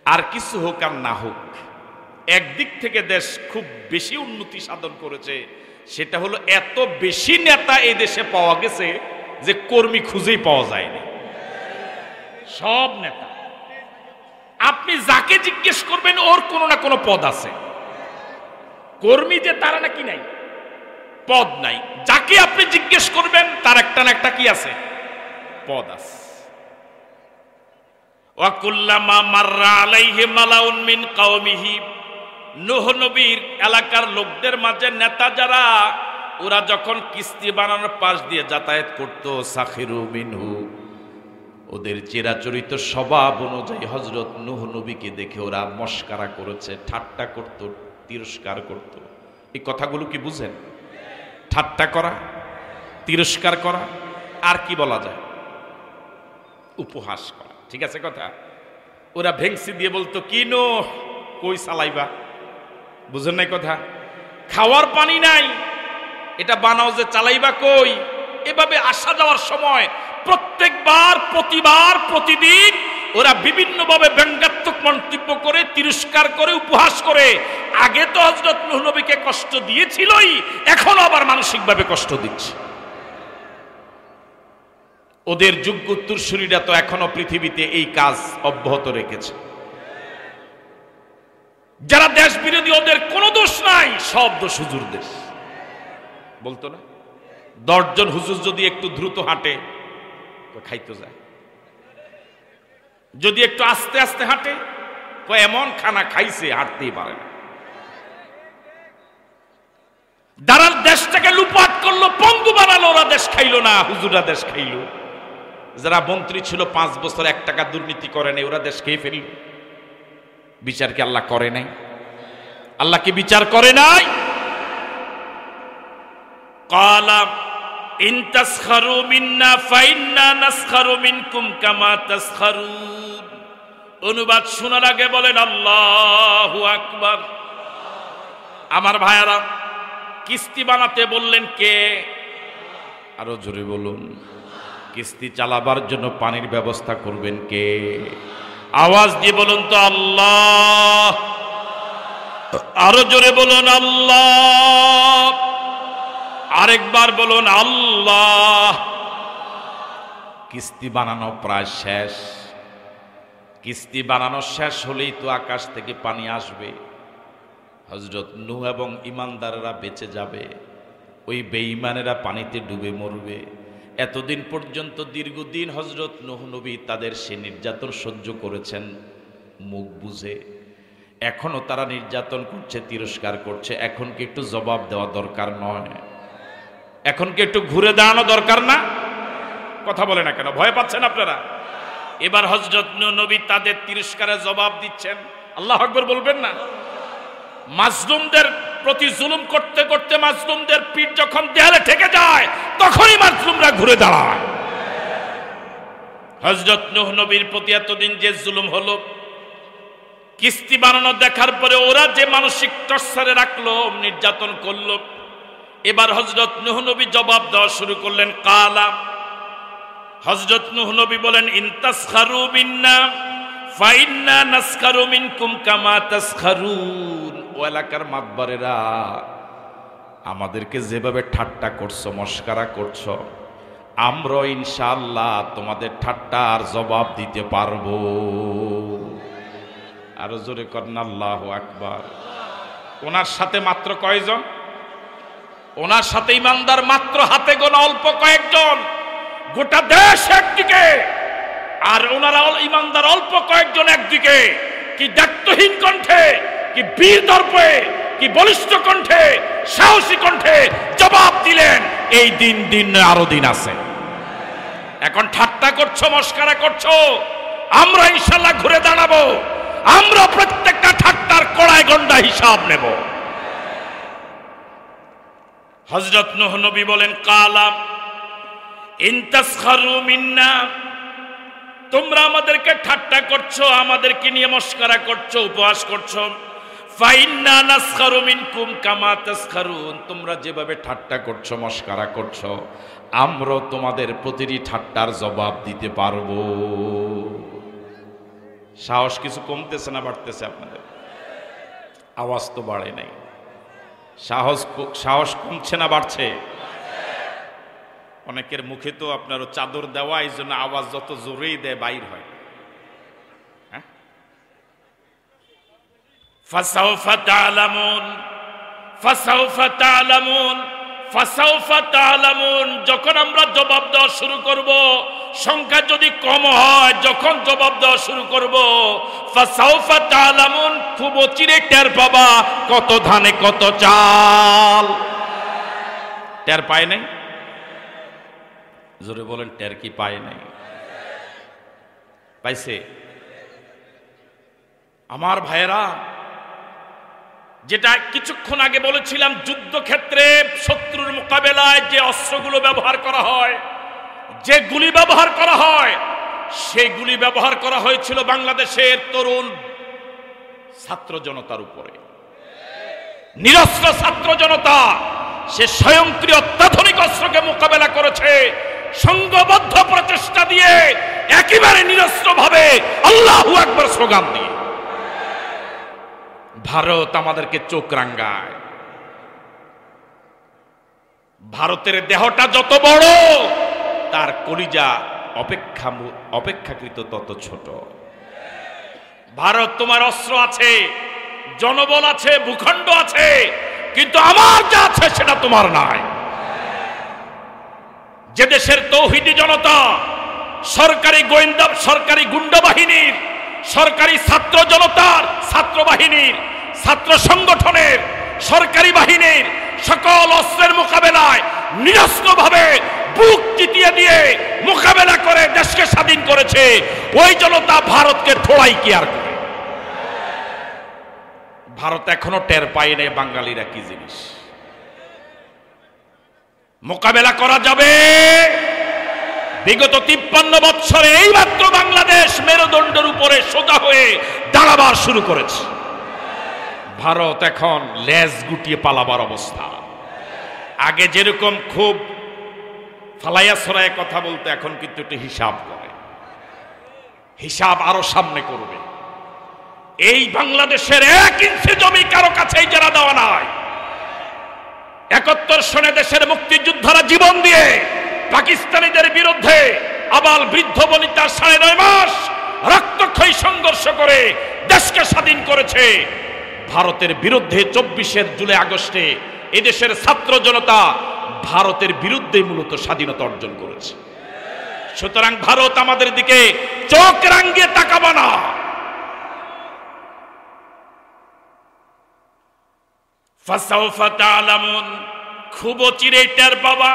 আর কিছু হোক আর না হোক, একদিক থেকে দেশ খুব বেশি উন্নতি সাধন করেছে। সেটা হলো এত বেশি নেতা এই দেশে পাওয়া গেছে যে কর্মী খুঁজেই পাওয়া যায়নি। সব নেতা, আপনি যাকে জিজ্ঞেস করবেন ওর কোনো না কোনো পদ আছে। কর্মী যে তারা নাকি নাই, পদ নাই। যাকে আপনি জিজ্ঞেস করবেন তার একটা না একটা কি আছে, পদ আছে। ওয়া কুল্লামা মাররা আলাইহি মালাউন মিন কওমিহি। নূহ নবীর এলাকার লোকদের মাঝে নেতা যারা, ওরা যখন কিস্তি বানানোর পাশ দিয়ে যাতায়াত করত, সাখিরু মিনহু, ওদের চিরাচরিত স্বভাব অনুযায়ী হযরত নূহ নবীকে দেখে ওরা মস্কারা করেছে, ঠাট্টা করত, তিরস্কার করত। এই কথাগুলো কি বুঝেন? ঠাট্টা করা, তিরস্কার করা, আর কি বলা যায়? উপহাস করা। ঠিক আছে কথা? ওরা ভেংসি দিয়ে বলতো, কি নূহ কই চালাইবা? বুঝেন নাই কথা? খাওয়ার পানি নাই, এটা বানাও যে চালাইবা কই? এভাবে আসা যাওয়ার সময় প্রত্যেকবার, প্রতিবার, প্রতিদিন ওরা বিভিন্নভাবে ব্যঙ্গাত্মক মন্তব্য করে, তিরস্কার করে, উপহাস করে। আগে তো হযরত নূহ নবীকে কষ্ট দিয়েছিলই, এখন আবার মানসিকভাবে কষ্ট দিচ্ছে। ওদের যোগ্য উত্তরসূরিরা তো এখনো পৃথিবীতে এই কাজ অব্যাহত রেখেছে। যারা দেশ বিরোধী, ওদের কোনো দোষ নাই, সব দোষ হুজুরদের। বলতো না, 10 জন হুজুর যদি একটু দ্রুত হাঁটে খাইতে যায়, যদি একটু আস্তে আস্তে হাঁটে এমন খানা খাইছে হাঁটতেই পারে না। যারা দেশটাকে লুপাট করলো, পঙ্গু বানালো, ওরা দেশ খাইলো না, হুজুররা দেশ খাইলো। যারা মন্ত্রী ছিল 5 বছর 1 টাকা দুর্নীতি করে নাই, ওরা দেশ খেয়ে ফেলল। বিচার কি আল্লাহ করে নাই? আল্লাহ কি বিচার করে নাই? ক্বালা ইন তাসখারু মিন্না ফাইন্না নাসখারু মিনকুম কামা তাসখারুন। অনুবাদ শোনার আগে বলেন আল্লাহু আকবার। আমার ভাইয়ারা, কিস্তি বানাতে বললেন কে? আরো জোরে বলুন। কিস্তি চালাবার জন্য পানির ব্যবস্থা করবেন কে? আওয়াজ দিয়ে বলুন তো আল্লাহ। আরো জোরে বলুন আল্লাহ। আরেকবার বলুন আল্লাহ। কিস্তি বানানো প্রায় শেষ। কিস্তি বানানো শেষ হলেই তো আকাশ থেকে পানি আসবে। হযরত নূহ এবং ঈমানদারেরা বেঁচে যাবে, ওই বেঈমানেরা পানিতে ডুবে মরবে। এতদিন পর্যন্ত দীর্ঘদিন হযরত নূহ নবী তাদের সে নির্যাতন সহ্য করেছেন মুখ বুঝে। এখনো তারা নির্যাতন করছে, তিরস্কার করছে। এখন কি একটু জবাব দেওয়া দরকার নয়? এখন কি একটু ঘুরে দাঁড়ানো দরকার না? কথা বলে না কেন? ভয় পাচ্ছেন আপনারা? এবার হযরত নূহ নবী তাদের তিরস্কারের জবাব দিচ্ছেন। আল্লাহু আকবার বলবেন না? মাজলুমদের প্রতি জুলুম করতে করতে মাজলুমদের পিঠ যখন দেয়ালে ঠেকে যায়, তখনই মাজলুমরা ঘুরে দাঁড়ায়। হযরত নূহ নবীর প্রতি এতদিন যে জুলুম হলো, কিস্তি বানানো দেখার পরে ওরা যে মানসিক টর্চারে রাখলো, নির্যাতন করলো, এবার হযরত নূহ নবী জবাব দেওয়া শুরু করলেন। ক্বালা, হযরত নূহ নবী বলেন ইন তাসখারু মিন্না ফাইন্না নাসখারু মিনকুম কামা তাসখারুন। ও এলাকার মাতবারেরা, আমাদেরকে যেভাবে ঠাট্টা করছো, মস্কারা করছো, আমরা ইনশাআল্লাহ তোমাদের ঠাট্টার জবাব দিতে পারবো। আরো জোরে করেন আল্লাহু আকবার। ওনার সাথে মাত্র কয়জন? ওনার সাথে ঈমানদার মাত্র হাতে গোনা অল্প কয়েকজন। গোটা দেশ একদিকে, আর ওনারা ঈমানদার অল্প কয়েকজন একদিকে। কি দায়িত্বহীন কণ্ঠে, কি বীর দর্পে, কি বলিষ্ঠ কণ্ঠে, সাহসী কণ্ঠে জবাব দিলেন। এই দিন আরো দিন আছে। এখন ঠাট্টা করছো, মস্কারা করছো, আমরা ইনশাআল্লাহ ঘুরে দাঁড়াবো। আমরা প্রত্যেকটা ঠাট্টার কড়ায় গন্ডা হিসাব নেব। হযরত নূহ নবী বলেন ক্বালা ইন তাসখারু মিন্না, তোমরা আমাদেরকে ঠাট্টা করছো, আমাদেরকে নিয়ে মস্করা করছো, উপহাস করছো। ফাইন্না নাসখারু মিনকুম কামা তাসখারুন, তোমরা যেভাবে ঠাট্টা করছো, মস্করা করছো, আমরা তোমাদের প্রতিটি ঠাট্টার জবাব দিতে পারবো। সাহস কিছু কমতেছে না বাড়তেছে আপনাদের? আওয়াজ তো বাড়ে নাই। সাহস কমছে না বাড়ছে? অনেকের মুখে তো আপনার চাদর দেওয়া, এই জন্য আওয়াজ যত জোরেই দেয় বাইর হয়। ফাসাউফা তা'লামুন, ফাসাউফা তা'লামুন, ফাসাউফা তা'লামুন। যখন আমরা জবাব দেওয়া শুরু করব, সংখ্যা যদি কম হয়, যখন জবাব দেওয়া শুরু করব, ফাসাউফা তা'লামুন, খুব অচিরে টের পাবা কত ধানে কত চাল। টের পায় নাই? জোরে বলেন, টের কি পায় নাই? পাইছে? আমার ভাইয়েরা, যেটা কিছুক্ষণ আগে বলেছিলাম, যুদ্ধক্ষেত্রে শত্রুর মোকাবেলায় যে অস্ত্রগুলো ব্যবহার করা হয়, যে গুলি ব্যবহার করা হয়, সেই গুলি ব্যবহার করা হয়েছিল বাংলাদেশের তরুণ ছাত্র জনতার উপরে। নিরস্ত্র ছাত্র জনতা সে স্বয়ংক্রিয় অত্যাধুনিক অস্ত্রকে মোকাবেলা করেছে সংঘবদ্ধ প্রচেষ্টা দিয়ে, একেবারে নিরস্ত্র ভাবে আল্লাহু আকবার স্লোগান দিয়ে। ভারত আমাদেরকে চোখ রাঙ্গায়। ভারতের দেহটা যত বড়, তার কলিজা অপেক্ষাকৃত তত ছোট। ভারত, তোমার অস্ত্র আছে, জনবল আছে, ভূখণ্ড আছে, কিন্তু আমার যা আছে সেটা তোমার নাই। যে দেশের তৌহিদি জনতা সরকারি গোয়েন্দা, সরকারি গুন্ডা বাহিনীর, সরকারি ছাত্র জনতার, ছাত্র বাহিনীর, ছাত্র সংগঠনের, সরকারি বাহিনীর সকল অস্ত্রের মোকাবেলায় নিরস্ত্রভাবে বুক চিতিয়ে দিয়ে মোকাবেলা করে দেশকে স্বাধীন করেছে, ওই জনতা ভারতকে থোড়াই কি আর করে? ভারত এখনো টের পায় নাই বাঙালিরা কি জিনিস। মোকাবেলা করা যাবে। বিগত 53 বছরে এইমাত্র বাংলাদেশ মেরুদণ্ডের উপরে সোজা হয়ে দাঁড়াবার শুরু করেছে। ভারত এখন লেজ গুটিয়ে পালাবার অবস্থা। আগে যেরকম খুব ফালাইয়া ছড়ায় কথা বলতে, এখন কিন্তু একটু হিসাব করে, হিসাব আরো সামনে করবে। এই বাংলাদেশের 1 ইঞ্চি জমি কারো কাছেই যারা দেওয়া নাই। 71 সনে দেশের মুক্তিযোদ্ধারা জীবন দিয়ে পাকিস্তানিদের বিরুদ্ধে আবাল বৃদ্ধ বনিতা 9.5 মাস রক্তক্ষয়ী সংঘর্ষ করে দেশকে স্বাধীন করেছে। ভারতের বিরুদ্ধে 24 জুলাই আগস্টে এদেশের ছাত্র জনতা ভারতের বিরুদ্ধে মূলত স্বাধীনতা অর্জন করেছে। সুতরাং ভারত আমাদের দিকে চোখ রাঙিয়ে তাকাবে না। ফাসাউফা তাআলামুন, খুব চিরে টের পাবা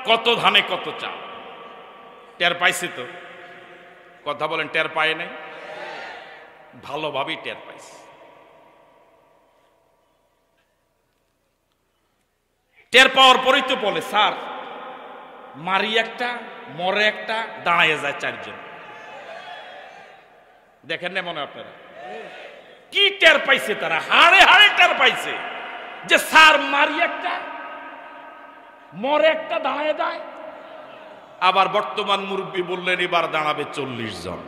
কত ধানে কত চাল। টের পাইছে তো? কথা বলেন, টের পায় নাই? ভালোভাবেই টের পাইছে। টের পাওয়ার পরেই তো বলে, স্যার মারি একটা, মরে একটা, দাঁড়ায় যায় 4 জন। দেখেন না মনে আপনারা কি টের পাইছে? তারা হাড়ে হাড়ে টের পাইছে যে স্যার মারি একটা, মরে একটা, দাঁড়ায় যায়। আবার বর্তমান মুরব্বী বললেন এবার দাঁড়াবে 40 জন।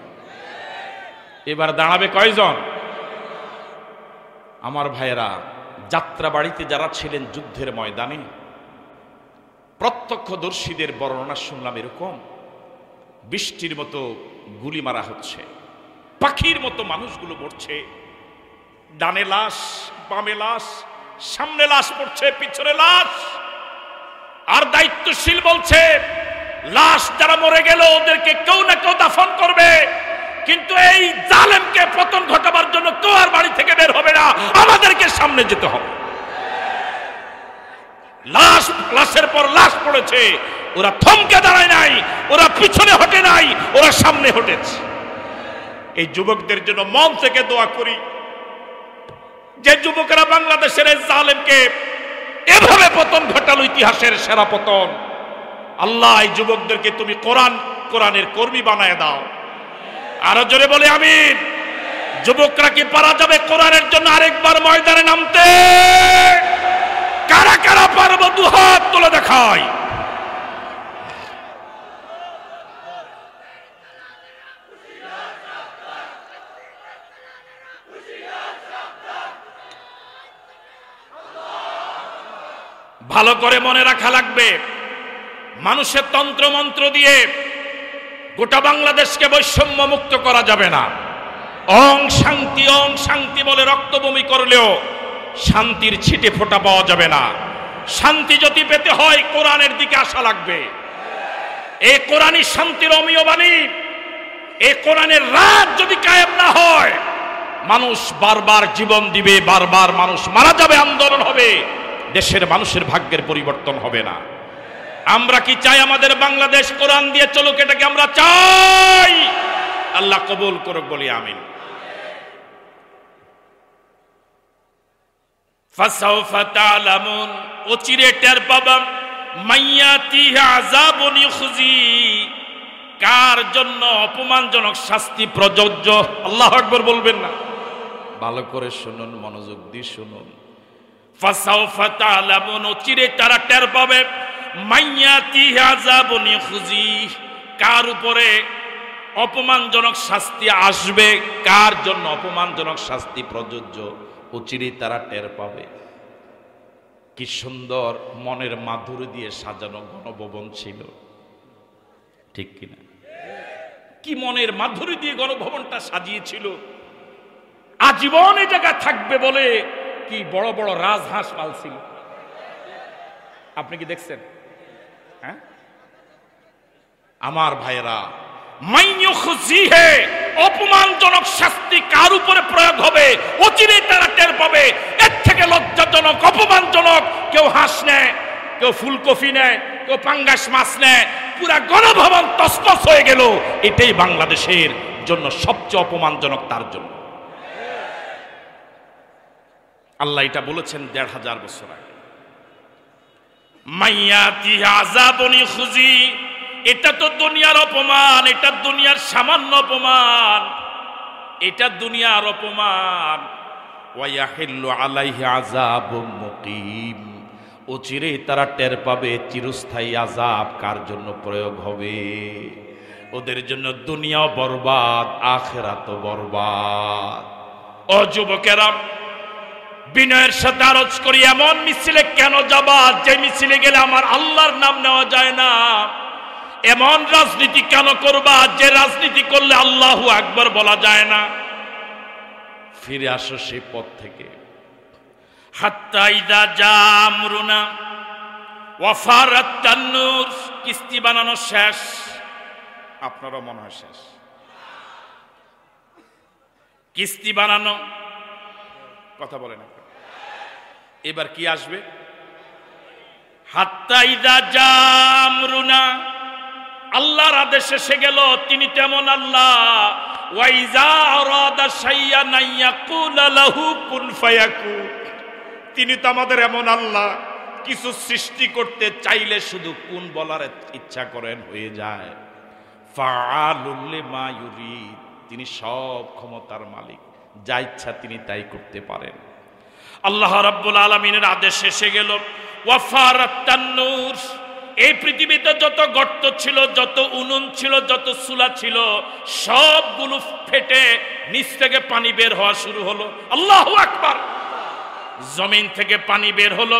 এবার দাঁড়াবে কয়জন? আমার ভাইয়েরা, যাত্রা বাড়িতে যারা ছিলেন যুদ্ধের ময়দানে, প্রত্যক্ষদর্শীদের বর্ণনা শুনলাম এরকম, বৃষ্টির মতো গুলি মারা হচ্ছে, পাখির মতো মানুষগুলো মরছে, ডানে লাশ, বামে লাশ, সামনে লাশ পড়ছে, পিছনে লাশ। আর দায়িত্বশীল বলছে লাশ যারা মরে গেল ওদেরকে কেউ না কেউ দাফন করবে, কিন্তু এই জালেমকে পতন ঘটাবার জন্য কেউ আর বাড়ি থেকে বের হবে না, আমাদেরকে সামনে যেতে হবে। লাশ, লাশের পর লাশ পড়েছে, ওরা থমকে দাঁড়ায় নাই, ওরা পিছনে হটে নাই, ওরা সামনে হটেছে। এই যুবকদের জন্য মন থেকে দোয়া করি, যে যুবকেরা বাংলাদেশের এই জালেমকে এভাবে পতন ঘটালো, ইতিহাসের সেরা পতন। আল্লাহ এই যুবকদেরকে তুমি কোরআনের কর্মী বানায় দাও। আরো জোরে বলে আমিন। যুবকরা কি পারা যাবে কোরআনের জন্য আরেকবার ময়দানে নামতে? কারা কারা পারবো? 2 হাত তুলে দেখাই। ভালো করে মনে রাখা লাগবে, মানুষের তন্ত্র মন্ত্র দিয়ে গোটা বাংলাদেশকে বৈষম্য মুক্ত করা যাবে না। ওং শান্তি বলে রক্তবমি করলেও শান্তির ছিটে ফোঁটা পাওয়া যাবে না। শান্তি যদি পেতে হয় কোরআনের দিকে আসা লাগবে। এই কোরআনই শান্তির অমীয় বাণী। এই কোরআনের রাত যদি কায়েম না হয়, মানুষ বারবার জীবন দিবে, বারবার মানুষ মারা যাবে, আন্দোলন হবে, দেশের মানুষের ভাগ্যের পরিবর্তন হবে না। আমরা কি চাই আমাদের বাংলাদেশ কোরআন দিয়ে চলুক? এটাকে আমরা চাই। আল্লাহ কবুল করুক, বলি আমিন। ফাসাউফা তাআলামুন, অচিরে টের পাবা, মাইয়াতিহি আযাবুন ইউখজি, কার জন্য অপমানজনক শাস্তি প্রযোজ্য। আল্লাহু আকবার বলবেন না? ভালো করে শুনুন, মনোযোগ দিয়ে শুনুন। ফাসাউফা তাআলামুন, অচিরে তারা টের পাবে, মাইয়াতিহি আযাবুন ইউখজি, কার উপরে অপমানজনক শাস্তি আসবে, কার জন্য অপমানজনক শাস্তি প্রযোজ্য, অচিরেই তারা টের পাবে। কি সুন্দর মনের মাধুরী দিয়ে সাজানো গণভবন ছিল, ঠিক কিনা? কি মনের মাধুরী দিয়ে গণভবনটা সাজিয়েছিল। আজীবন এই জায়গা থাকবে বলে কি বড় বড় রাজহাঁস পালছিল। আপনি কি দেখছেন? হ্যাঁ আমার ভাইয়েরা, মাইয়ুখজিহে, অপমানজনক শাস্তি কার উপরে প্রয়োগ হবে অচিরেই তারা টের পাবে। এর থেকে লজ্জাজনক, অপমানজনক, কেউ হাঁস নেয়, কেউ ফুলকপি নেয়, কেউ পাঙ্গাস মাছ নেয়, পুরা গণভবন তছনছ হয়ে গেল। এটাই বাংলাদেশের জন্য সবচেয়ে অপমানজনক। তার জন্য আল্লাহ এটা বলেছেন ১৫০০ বছর আগে। মাইয়াতি আযাবুন ইখজি, এটা তো দুনিয়ার অপমান, এটা দুনিয়ার সামান্য অপমান, এটা দুনিয়ার অপমান। ওয়া ইয়াহিল্লু আলাইহি আযাবুম মুকিম, অচিরে তারা টের পাবে চিরস্থায়ী আযাব কার জন্য প্রয়োগ হবে। ওদের জন্য দুনিয়াও বরবাদ, আখিরাতও বরবাদ। ও যুবকেরা, বিনয়ের সাথে আরজ করি, এমন মিছিলে কেন যাবা যে মিছিলে গেলে আমার আল্লাহর নাম নেওয়া যায় না? এমন রাজনীতি কেন করবা যে রাজনীতি করলে আল্লাহু আকবার বলা যায় না? ফিরে আসো সেই পথ থেকে। হাত্তা ইদা জামরুনা ওয়া ফারাত তান্নুর, কিস্তি বানানো শেষ। আপনারও মনে হয় শেষ? কিস্তি বানানো, কথা বলেন না। এবার কি আসবে? হাত্তা ইদা জামরুনা, আল্লাহর আদেশ এসে গেল। তিনি তেমন আল্লাহ, ওয়া ইযা আরাদা শাইয়ান ইয়াকুলা লাহু কুন ফায়াকুন, তিনি তো আমাদের এমন আল্লাহ, কিছু সৃষ্টি করতে চাইলে শুধু কোন বলার ইচ্ছা করেন, হয়ে যায়। ফাআলুল লিমা ইউরিদ, তিনি সব ক্ষমতার মালিক, যা ইচ্ছা তিনি তাই করতে পারেন। আল্লাহ রাব্বুল আলামিনের আদেশ এসে গেল। ওয়া ফারাত তান্নুর, এই পৃথিবীতে যত গর্ত ছিল, যত উনুন ছিল, যত চুলা ছিল, সবগুলো ফেটে নিচ থেকে পানি বের হওয়া শুরু হলো। আল্লাহু আকবার। জমিন থেকে পানি বের হলো,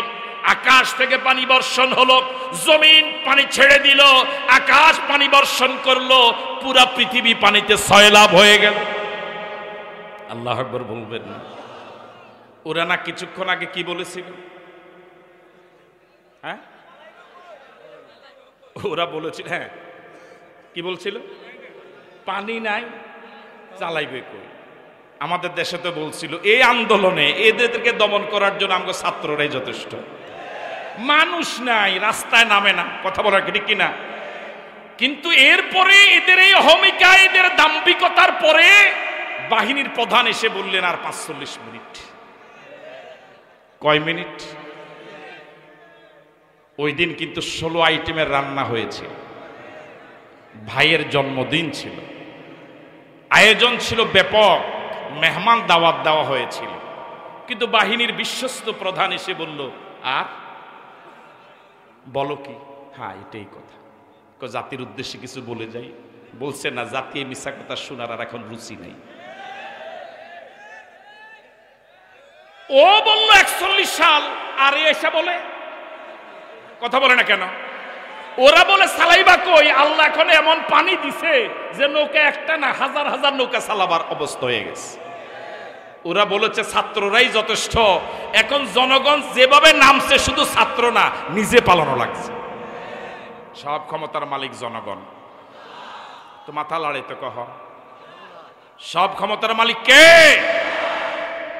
আকাশ থেকে পানি বর্ষণ হলো, জমিন পানি ছেড়ে দিল, আকাশ পানি বর্ষণ করলো, পুরা পৃথিবী পানিতে সয়লাব হয়ে গেল। আল্লাহু আকবার বলবেন না? ওরা না কিছুক্ষণ আগে কি বলেছিল? হ্যাঁ, ওরা বলেছিল, হ্যাঁ কি বলছিল? পানি নাই, চালাইবে কই? আমাদের দেশে তো বলছিল এই আন্দোলনে এদেরকে দমন করার জন্য আমাদের ছাত্ররাই যথেষ্ট, মানুষ নাই, রাস্তায় নামে না। কথা বলা ঠিক কিনা? কিন্তু এরপরে এদের এই অহমিকা, এদের দাম্ভিকতার পরে বাহিনীর প্রধান এসে বললেন আর ৪৫ মিনিট। কয় মিনিট? ওই দিন কিন্তু ১৬ আইটেমের রান্না হয়েছে। ভাইয়ের জন্মদিন ছিল, আয়োজন ছিল ব্যাপক, মেহমান দাওয়াত দেওয়া হয়েছিল। কিন্তু বাহিনীর বিশ্বস্ত প্রধান এসে বলল আর বলো কি? হ্যাঁ এটাই কথা, জাতির উদ্দেশ্যে কিছু বলে যাই। বলছে না, জাতি মিশা কথা শোনার আর এখন রুচি নেই। ও বলল ৪১ সাল, আর এসে বলে কথা বলে না কেন? ওরা বলে সালাইবা কই? আল্লাহ এখন এমন পানি দিছে যে নৌকা একটা না হাজার হাজার নৌকা চালাবার অবস্থা হয়ে গেছে। ওরা বলেছে ছাত্ররাই যথেষ্ট, এখন জনগণ যেভাবে নামছে শুধু ছাত্র না, নিজে পালানো লাগছে। সব ক্ষমতার মালিক জনগণ। তো মাথা লাড়ে তো কহ, সব ক্ষমতার মালিক কে?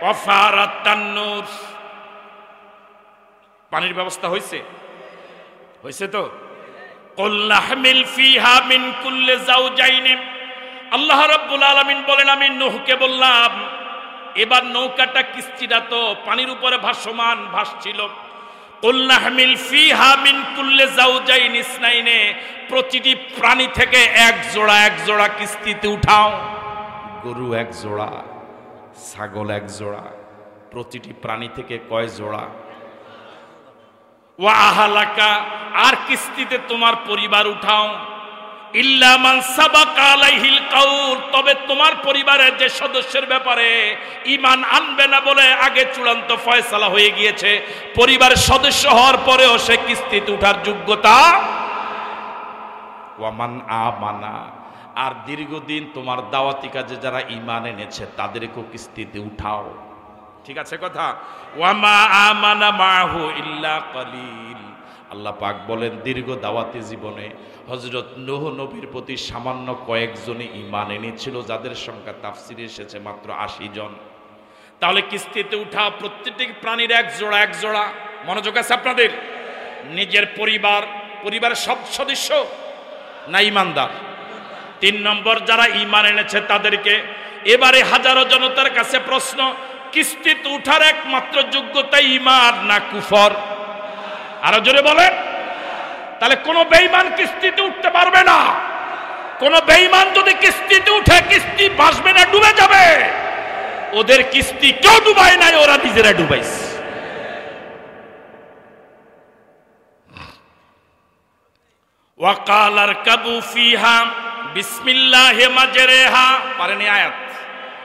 ওয়াফারাত তান্নুর, পানির ব্যবস্থা হয়েছে? হয়েছে তো। কুল্লাহমিল ফিহা মিন কুল্লি যাওজাইন, আল্লাহ রাব্বুল আলামিন বলেন আমি নূহকে বললাম, এবার নৌকাটা কিস্তিটা তো পানির উপরে ভাসমান, ভাসছিল। কুল্লাহমিল ফিহা মিন কুল্লি যাওজাইন ইসনাইন, প্রতিটি প্রাণী থেকে এক জোড়া কিস্তিতে উঠাও। গরু এক জোড়া, ছাগল এক জোড়া, প্রতিটি প্রাণী থেকে কয় জোড়া? ওয়া আহলাকা, আর কিস্তিতে তোমার পরিবার উঠাও। ইল্লা মান সাবাকা আলাইহিল কাউল, তবে তোমার পরিবারের যে সদস্যের ব্যাপারে ঈমান আনবে না বলে আগে চূড়ান্ত ফয়সালা হয়ে গিয়েছে, পরিবারের সদস্য হওয়ার পরেও সে কিস্তিতে উঠার যোগ্যতা। ওয়া মান আমানা, আর দীর্ঘদিন তোমার দাওয়াতি কাজে যারা ঈমান এনেছে তাদেরকেও কিস্তিতে উঠাও। ঠিক আছে কথা? ওয়া মা আমানা মাহু ইল্লা কালিল, আল্লাহ পাক বলেন দীর্ঘ দাওয়াতি জীবনে হযরত নূহ নবীর প্রতি সামান্য কয়েকজনই ঈমান এনেছিল, যাদের সংখ্যা তাফসিরে এসেছে মাত্র ৮০ জন। তাহলে কিস্তিতে উঠা প্রত্যেকটি প্রাণীর এক জোড়া। মনোযোগ আছে আপনাদের? নিজের পরিবারের সব সদস্য না ঈমানদার? ৩ নম্বর, যারা ঈমান এনেছে তাদেরকে। এবারে হাজারো জনতার কাছে প্রশ্ন, কিস্তিতে উঠার একমাত্র যোগ্যতা ঈমান না কুফর? আরো জোরে বলেন। তাহলে কোন বেঈমান কিস্তিতে উঠতে পারবে না। কোন বেঈমান যদি কিস্তিতে উঠে, কিস্তি ভাসবে না, ডুবে যাবে। ওদের কিস্তি কেউ ডুবায় নাই, ওরা নিজেরা ডুবাইছে। ওয়াকাল আরকাবু ফিহা বিসমিল্লাহি মাজরেহা। পারেন এই আয়াত?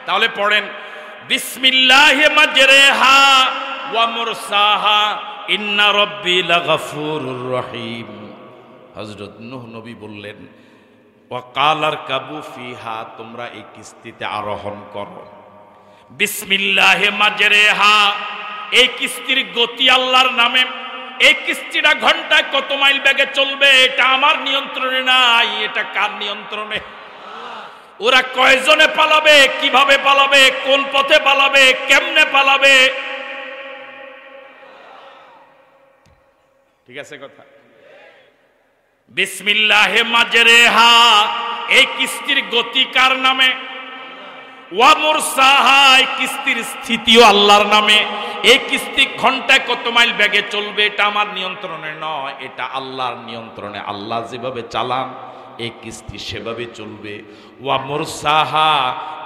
তাহলে পড়েন বিসমিল্লাহি মাজরেহা ওয়া মুরসাহা ইন্না রাব্বি লাগাফুরুর রহিম। হযরত নূহ নবী বললেন ওয়াকাল আরকাবু ফিহা, তোমরা এই কিস্তিতে আরোহণ করো। বিসমিল্লাহি মাজরেহা, এই কিস্তির গতি আল্লাহর নামে। এই কিস্তিটা ঘন্টায় কত মাইল বেগে চলবে এটা আমার নিয়ন্ত্রণে নাই, এটা কার নিয়ন্ত্রণে? ওরা কয়জনে পালাবে, কিভাবে পালাবে, কোন পথে পালাবে, কেমনে পালাবে? ঠিক আছে কথা? বিসমিল্লাহি মাজরেহা, এই কিস্তির গতি কার নামে? ওয়া মুরসাহা, এই কিস্তির স্থিতিও আল্লাহর নামে। এই কিস্তি ঘন্টায় কত মাইল বেগে চলবে এটা আমার নিয়ন্ত্রণে নয়, এটা আল্লাহর নিয়ন্ত্রণে। আল্লাহ যেভাবে চালান এই কিস্তি সেভাবে চলবে। ওয়া মুরসাহা,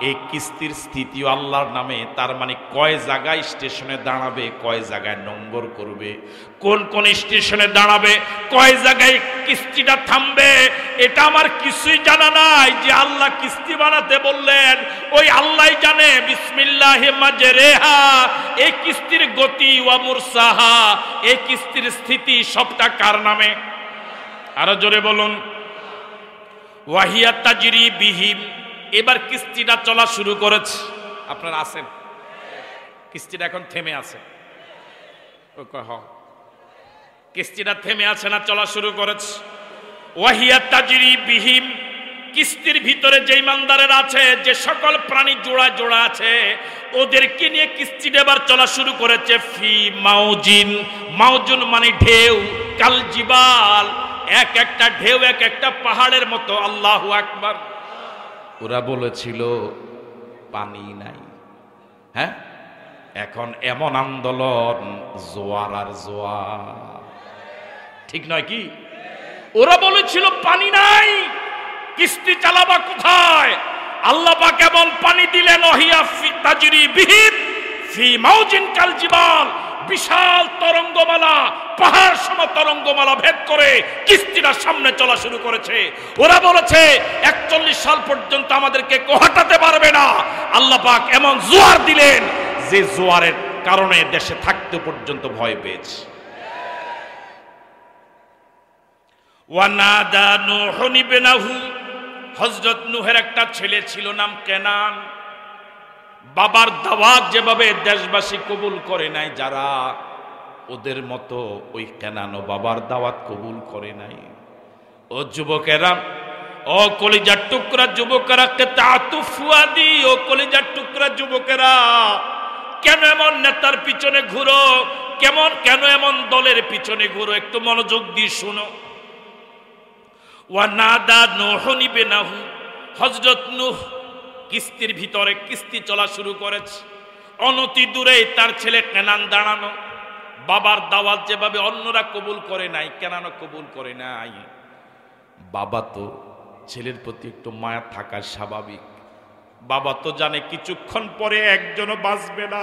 এই কিস্তির স্থিতিও আল্লাহর নামে। তার মানে কয় জায়গায় স্টেশনে দাঁড়াবে, কয় জায়গায় নম্বর করবে, কোন কোন স্টেশনে দাঁড়াবে, কয় জায়গায় কিস্তিটা থামবে, এটা আমার কিছুই জানা নাই। যে আল্লাহ কিস্তি বানাতে বললেন ওই আল্লাহই জানে। বিসমিল্লাহি মাজরেহা, এই কিস্তির গতি, ওয়া মুরসাহা, এই কিস্তির স্থিতি, সবটা কার নামে? আরো জোরে বলুন। ওয়াহিয়া তাজরি বিহিম, এবার কিস্তিটা চলা শুরু করেছে। আপনারা আছেন? কিস্তিটা এখন থেমে আছে? কিস্তিটা থেমে আছে না চলা শুরু করেছে? ওয়াহিয়া তাজরি বিহিম, কিস্তির ভিতরে যে ইমানদারের আছে, যে সকল প্রাণী জোড়া জোড়া আছে, ওদেরকে নিয়ে কিস্তিটা এবার চলা শুরু করেছে। ফি মাউজিন, মাউজুন মানে ঢেউ, কাল জিবাল, এক একটা ঢেউ এক একটা পাহাড়ের মতো। আল্লাহু আকবার। ওরা বলেছিল পানি নাই, হ্যাঁ? এখন এমন আন্দোলন, জোয়ার আর জোয়ার, ঠিক নয় কি? ওরা বলেছিল পানি নাই, কিস্তি চালাবা কোথায়? আল্লাহ পাক এমন পানি দিলেন, ওহিয়া তাজরি বিহিম ফি মাউজিন কাল জিবাল, বিশাল তরঙ্গমালা, পাহাড় সম তরঙ্গমালা ভেদ করে কিস্তিটা সামনে চলা শুরু করেছে। ওরা বলেছে 41 সাল পর্যন্ত আমাদেরকে কোহাটাতে পারবে না। আল্লাহ পাক এমন জোয়ার দিলেন যে জোয়ারের কারণে দেশে থাকতে পর্যন্ত ভয় পেয়েছে। ওয়ানাদা নূহুন ইবনাহু, হযরত নূহের একটা ছেলে ছিল, নাম কেনান। বাবার দাওয়াত যেভাবে দেশবাসী কবুল করে নাই, যারা ওদের মতো ওই কেনানো বাবার দাওয়াত কবুল করে নাই। ও যুবকেরা, ও কলিজার টুকরা যুবকেরা, কেতাতু ফুয়াদি, ও কলিজার টুকরা যুবকেরা, কেন এমন নেতার পিছনে ঘুরো? কেন এমন দলের পিছনে ঘুরো? একটু মনোযোগ দিয়ে শুনো। ওয়ানাদা নূহুন ইবনাহু, হযরত নূহ কিস্তির ভিতরে কিস্তি চলা শুরু করেছে। অনতি দূরে তার ছেলে কেনান দাঁড়ানো। বাবার দাওয়াত যেভাবে অন্যরা কবুল করে নাই, কেনানও কবুল করে নাই। বাবা তো ছেলের প্রতি একটু মায়া থাকা স্বাভাবিক। বাবা তো জানে কিছুক্ষণ পরে একজনও বাঁচবে না,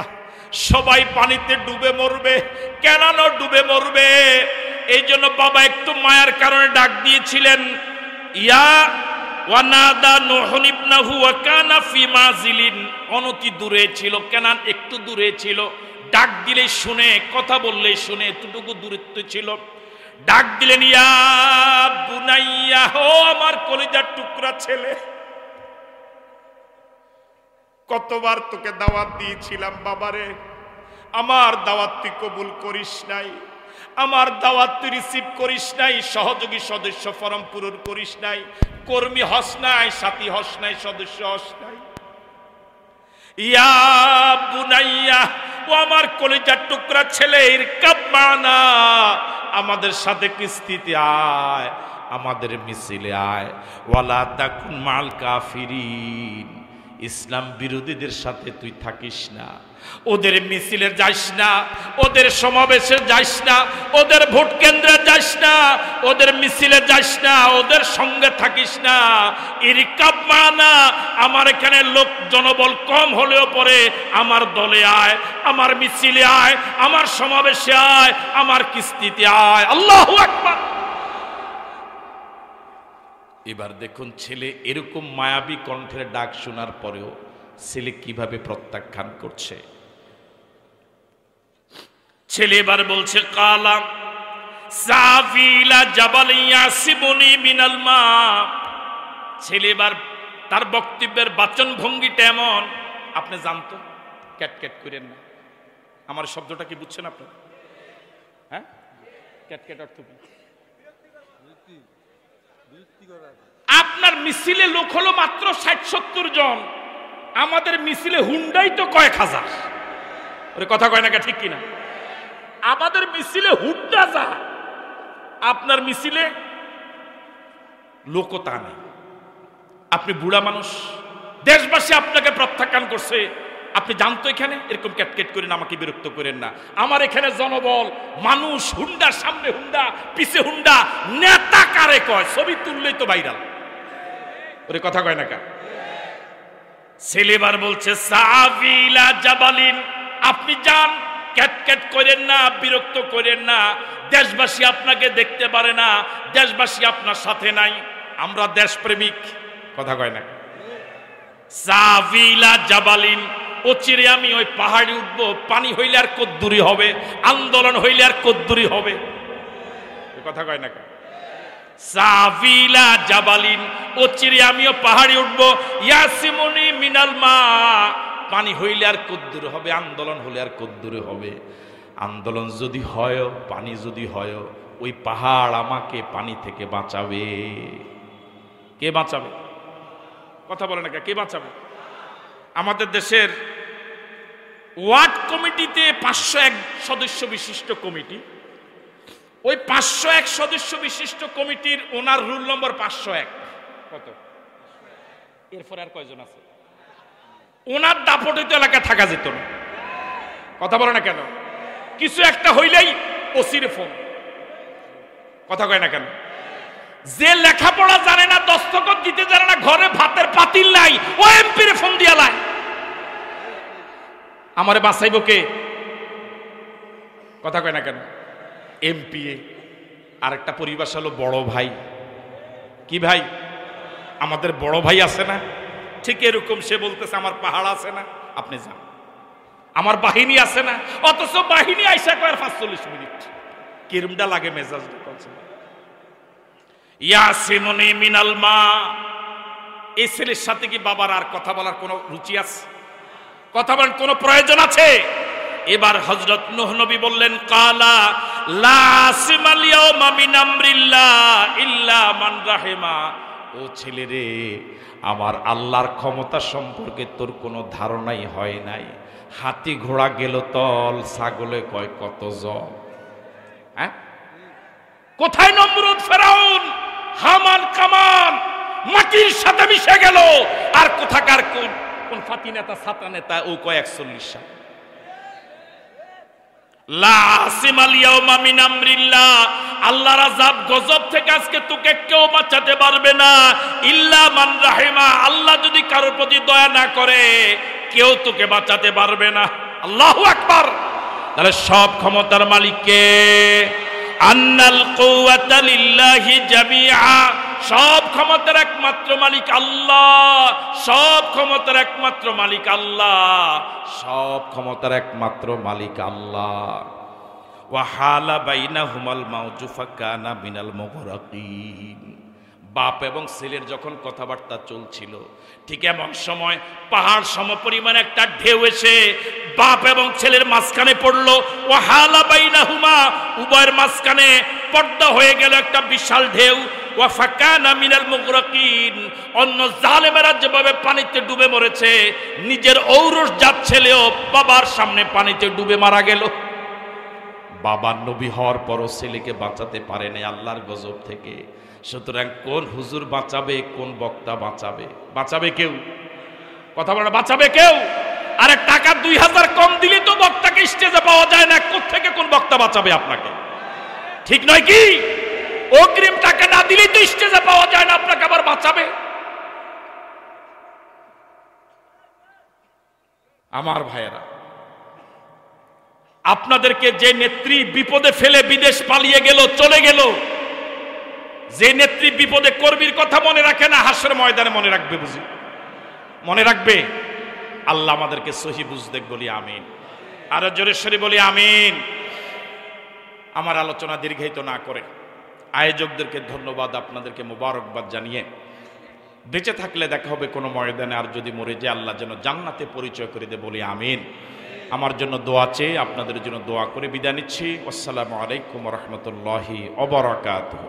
সবাই পানিতে ডুবে মরবে, কেনানও ডুবে মরবে। এই জন্য বাবা একটু মায়ার কারণে ডাক দিয়েছিলেন, ইয়া ওয়ানাদা নূহুন ইবনাহু ওয়া কানা ফি মাযিলিন, অনতি দূরে ছিল, কেনান একটু দূরে ছিল। ডাক দিলেই শুনে, কথা বললেই শুনে, এতটুকু দূরত্ব ছিল। ডাক দিলেন, ইয়া বুনাইয়া, ও আমার কলিজার টুকরা ছেলে, কতবার তোকে দাওয়াত দিয়েছিলাম বাবারে, আমার দাওয়াত তুই কবুল করিস নাই, আমার দাওয়াত তুই রিসিভ করিস নাই, সহযোগী সদস্য ফরম পূরণ করিস নাই, কর্মী হস নাই, সাথী হস নাই, সদস্য হস নাই। ইয়া বুনাইয়া, ও আমার কলিজার টুকরা ছেলে, ইরকাব মানা, আমাদের সাথে কিস্তিতে আয়, আমাদের মিছিলে আয়। ওয়ালা তাকুন মাল কাফিরিন, ইসলাম বিরোধীদের সাথে তুই থাকিস না। ওদের মিছিলে যাইস না, ওদের সমাবেশে যাইস না, ওদের ভোট কেন্দ্রে যাইস না, ওদের মিছিলে যাইস না, ওদের সঙ্গে থাকিস না। ইরকাব মানা, আমার এখানে লোক জনবল কম হলেও পরে আমার দলে আয়, আমার মিছিলে আয়, আমার সমাবেশে আয়, আমার কিস্তিতে আয়। আল্লাহু আকবার। এবার দেখুন ছেলে এরকম মায়াবী কণ্ঠের ডাক শোনার পরেও ছেলে কিভাবে প্রত্যাখ্যান করছে। ছেলে এবার বলছে কালা সাফিলা জাবালিয়া সিবুনি মিনাল মা। ছেলে এবার তার বক্তব্যের বাচন ভঙ্গিটা এমন, আপনি জানতো ক্যাটক্যাট করেন না। আমার শব্দটা কি বুঝছেন আপনি? হ্যাঁ, ক্যাটক্যাট অর্থ কি? আপনার মিছিলে লোক হলো মাত্র 60-70 জন, আমাদের মিছিলে হুন্ডাই তো কয়েক হাজার। ওরে কথা কয় না, ঠিক কিনা? আমাদের মিছিলে হুন্ডা যা, আপনার মিছিলে লোকতা নেই। আপনি বুড়া মানুষ, দেশবাসী আপনাকে প্রত্যাখ্যান করছে, আপনি জানতো এখানে এরকম ক্যাটকেট করেন, আমাকে বিরক্ত করেন না। আমার এখানে জনবল, মানুষ, হুন্ডার সামনে হুন্ডা, পিছে হুন্ডা, নেতা কারে কয়? ছবি তুললেই তো ভাইরাল। ওরে কথা কয় না কা? ছেলেবার বলছে সাফিলা জাবালিন, আপনি যান, ক্যাটক্যাট করেন না, বিরক্ত করেন না। দেশবাসী আপনাকে দেখতে পারে না, দেশবাসী আপনার সাথে নাই, আমরা দেশপ্রেমিক। কথা কয় না? সাফিলা জাবালিন, ও চিরে আমি ওই পাহাড়ে উঠবো, পানি হইলে আর কদ্দুরি হবে, আন্দোলন হইলে আর কদ্দুরি হবে। কথা কয় না? সাফিলা জাবালিন, ও চিরে আমিও পাহাড়ে উঠবো, ইয়াসিমুনি মিনাল মা, পানি হইলে আর কদ্দুর হবে, আন্দোলন হলে আর কদ্দুরে হবে। আন্দোলন যদি হয়, পানি যদি হয়, ওই পাহাড় আমাকে পানি থেকে বাঁচাবে। কে বাঁচাবে? কথা বলে না, কে বাঁচাবে? আমাদের দেশের ওয়ার্ড কমিটিতে 501 সদস্য বিশিষ্ট কমিটি, ওই 501 সদস্য বিশিষ্ট কমিটির ওনার রুল নম্বর 501। কত? এরপর আর কয়জন আছে? ওনার দাপটে তো এলাকায় থাকা যেত না। কথা বলে না কেন? কিছু একটা হইলেই ওসির ফোন। কথা কয় না কেন? যে লেখাপড়া জানে না, দস্তখত দিতে জানে না, ঘরে ভাতের পাতিল নাই, ও এমপির ফোন দিয়া লাই, আমারে বাঁচাইব কে? কথা কয় না কেন? এমপি। আরেকটা পরিবেশ হলো বড় ভাই। কি ভাই? আমাদের বড় ভাই আছে না? ঠিক এরকম সে বলতেছে আমার পাহাড় আছে না, আপনি যান, আমার বাহিনী আছে না, অথচ বাহিনী আইসা কয় 45 মিনিট। কিরমটা লাগে মেজাজ? ইয়াসিমুনি মিনাল মা। এই ছেলের সাথে কি বাবার আর কথা বলার কোনো রুচি আছে? কথা বলার কোনো প্রয়োজন আছে? এবার হযরত নূহ নবী বললেন কালা লা আসিমাল ইয়াউমা মিন আমরিল্লাহ ইল্লা মান রাহিমা। ও ছেলে রে, আমার আল্লাহর ক্ষমতা সম্পর্কে তোর কোনো ধারণাই হয় নাই। হাতি ঘোড়া গেল তল, ছাগলে কয় কত জল। হ্যাঁ, কোথায় নমরুদ, ফেরাউন, হামান, কামান মাটির সাথে মিশে গেল, আর কোথাকার কোন ফাতি নেতা, ছাতা নেতা, ও কয় 41 সাল। লা আসিমাল ইয়াউমা মিন আমরিল্লাহ, আল্লাহর আযাব গজব থেকে আজকে তোকে কেউ বাঁচাতে পারবে না, ইল্লা মান রাহিমা, আল্লাহ যদি কারোর প্রতি দয়া না করে কেউ তোকে বাঁচাতে পারবে না। আল্লাহু আকবার। তাহলে সব ক্ষমতার মালিক কে? আন্নাল কুওয়াতা লিল্লাহি জামিআ, সব ক্ষমতার একমাত্র মালিক আল্লাহ, সব ক্ষমতার একমাত্র মালিক আল্লাহ, সব ক্ষমতার একমাত্র মালিক আল্লাহ। ওয়া হালা বাইনাহুমাল মাউজু ফাকানা মিনাল মুগরাকিন। বাপ এবং ছেলের যখন কথাবার্তা চলছিল, ঠিক এমন সময় পাহাড় সমপরিমাণ একটা ঢেউ এসে বাপ এবং ছেলের মাঝখানে পড়লো। ওয়া হালা বাইনাহুমা, উভয়ের মাঝখানে পর্দা হয়ে গেল একটা বিশাল ঢেউ। ওয়া ফাকানা মিনাল মুগরাকিন, অন্য জালেমেরা যেভাবে পানিতে ডুবে মরেছে, নিজের ঔরসজাত ছেলেও বাবার সামনে পানিতে ডুবে মারা গেল। বাবার নবী হওয়ার পরও ছেলেকে বাঁচাতে পারেনি আল্লাহর গজব থেকে। সুতরাং কোন হুজুর বাঁচাবে, কোন বক্তা বাঁচাবে? বাঁচাবে কেউ? কথা বলে বাঁচাবে কেউ? আরে টাকা 2000 কম দিলে তো বক্তাকে স্টেজে পাওয়া যায় না, কোত্থেকে কোন বক্তা বাঁচাবে আপনাকে? ঠিক নয় কি? অগ্রিম টাকা না দিলেই তো স্টেজে পাওয়া যায় না, আপনাকে আবার বাঁচাবে? আমার ভাইয়েরা, আপনাদেরকে যে নেত্রী বিপদে ফেলে বিদেশ পালিয়ে গেল, চলে গেল, যে নেত্রী বিপদে কর্মীর কথা মনে রাখে না, হাসরের ময়দানে মনে রাখবে বুঝি? মনে রাখবে? আল্লাহ আমাদেরকে সহি বুঝ দেখ, বলি আমিন। আরো জোরে সরে বলি আমিন। আমার আলোচনা দীর্ঘায়িত না করে আয়োজকদেরকে ধন্যবাদ, আপনাদেরকে মোবারকবাদ জানিয়ে বেঁচে থাকলে দেখা হবে কোনো ময়দানে, আর যদি মরে যায় আল্লাহ যেন জান্নাতে পরিচয় করে দে, বলি আমিন। আমার জন্য দোয়া চেয়ে আপনাদের জন্য দোয়া করে বিদায় নিচ্ছি। আসসালামু আলাইকুম ওয়া রাহমাতুল্লাহি ওয়া বারাকাতুহু।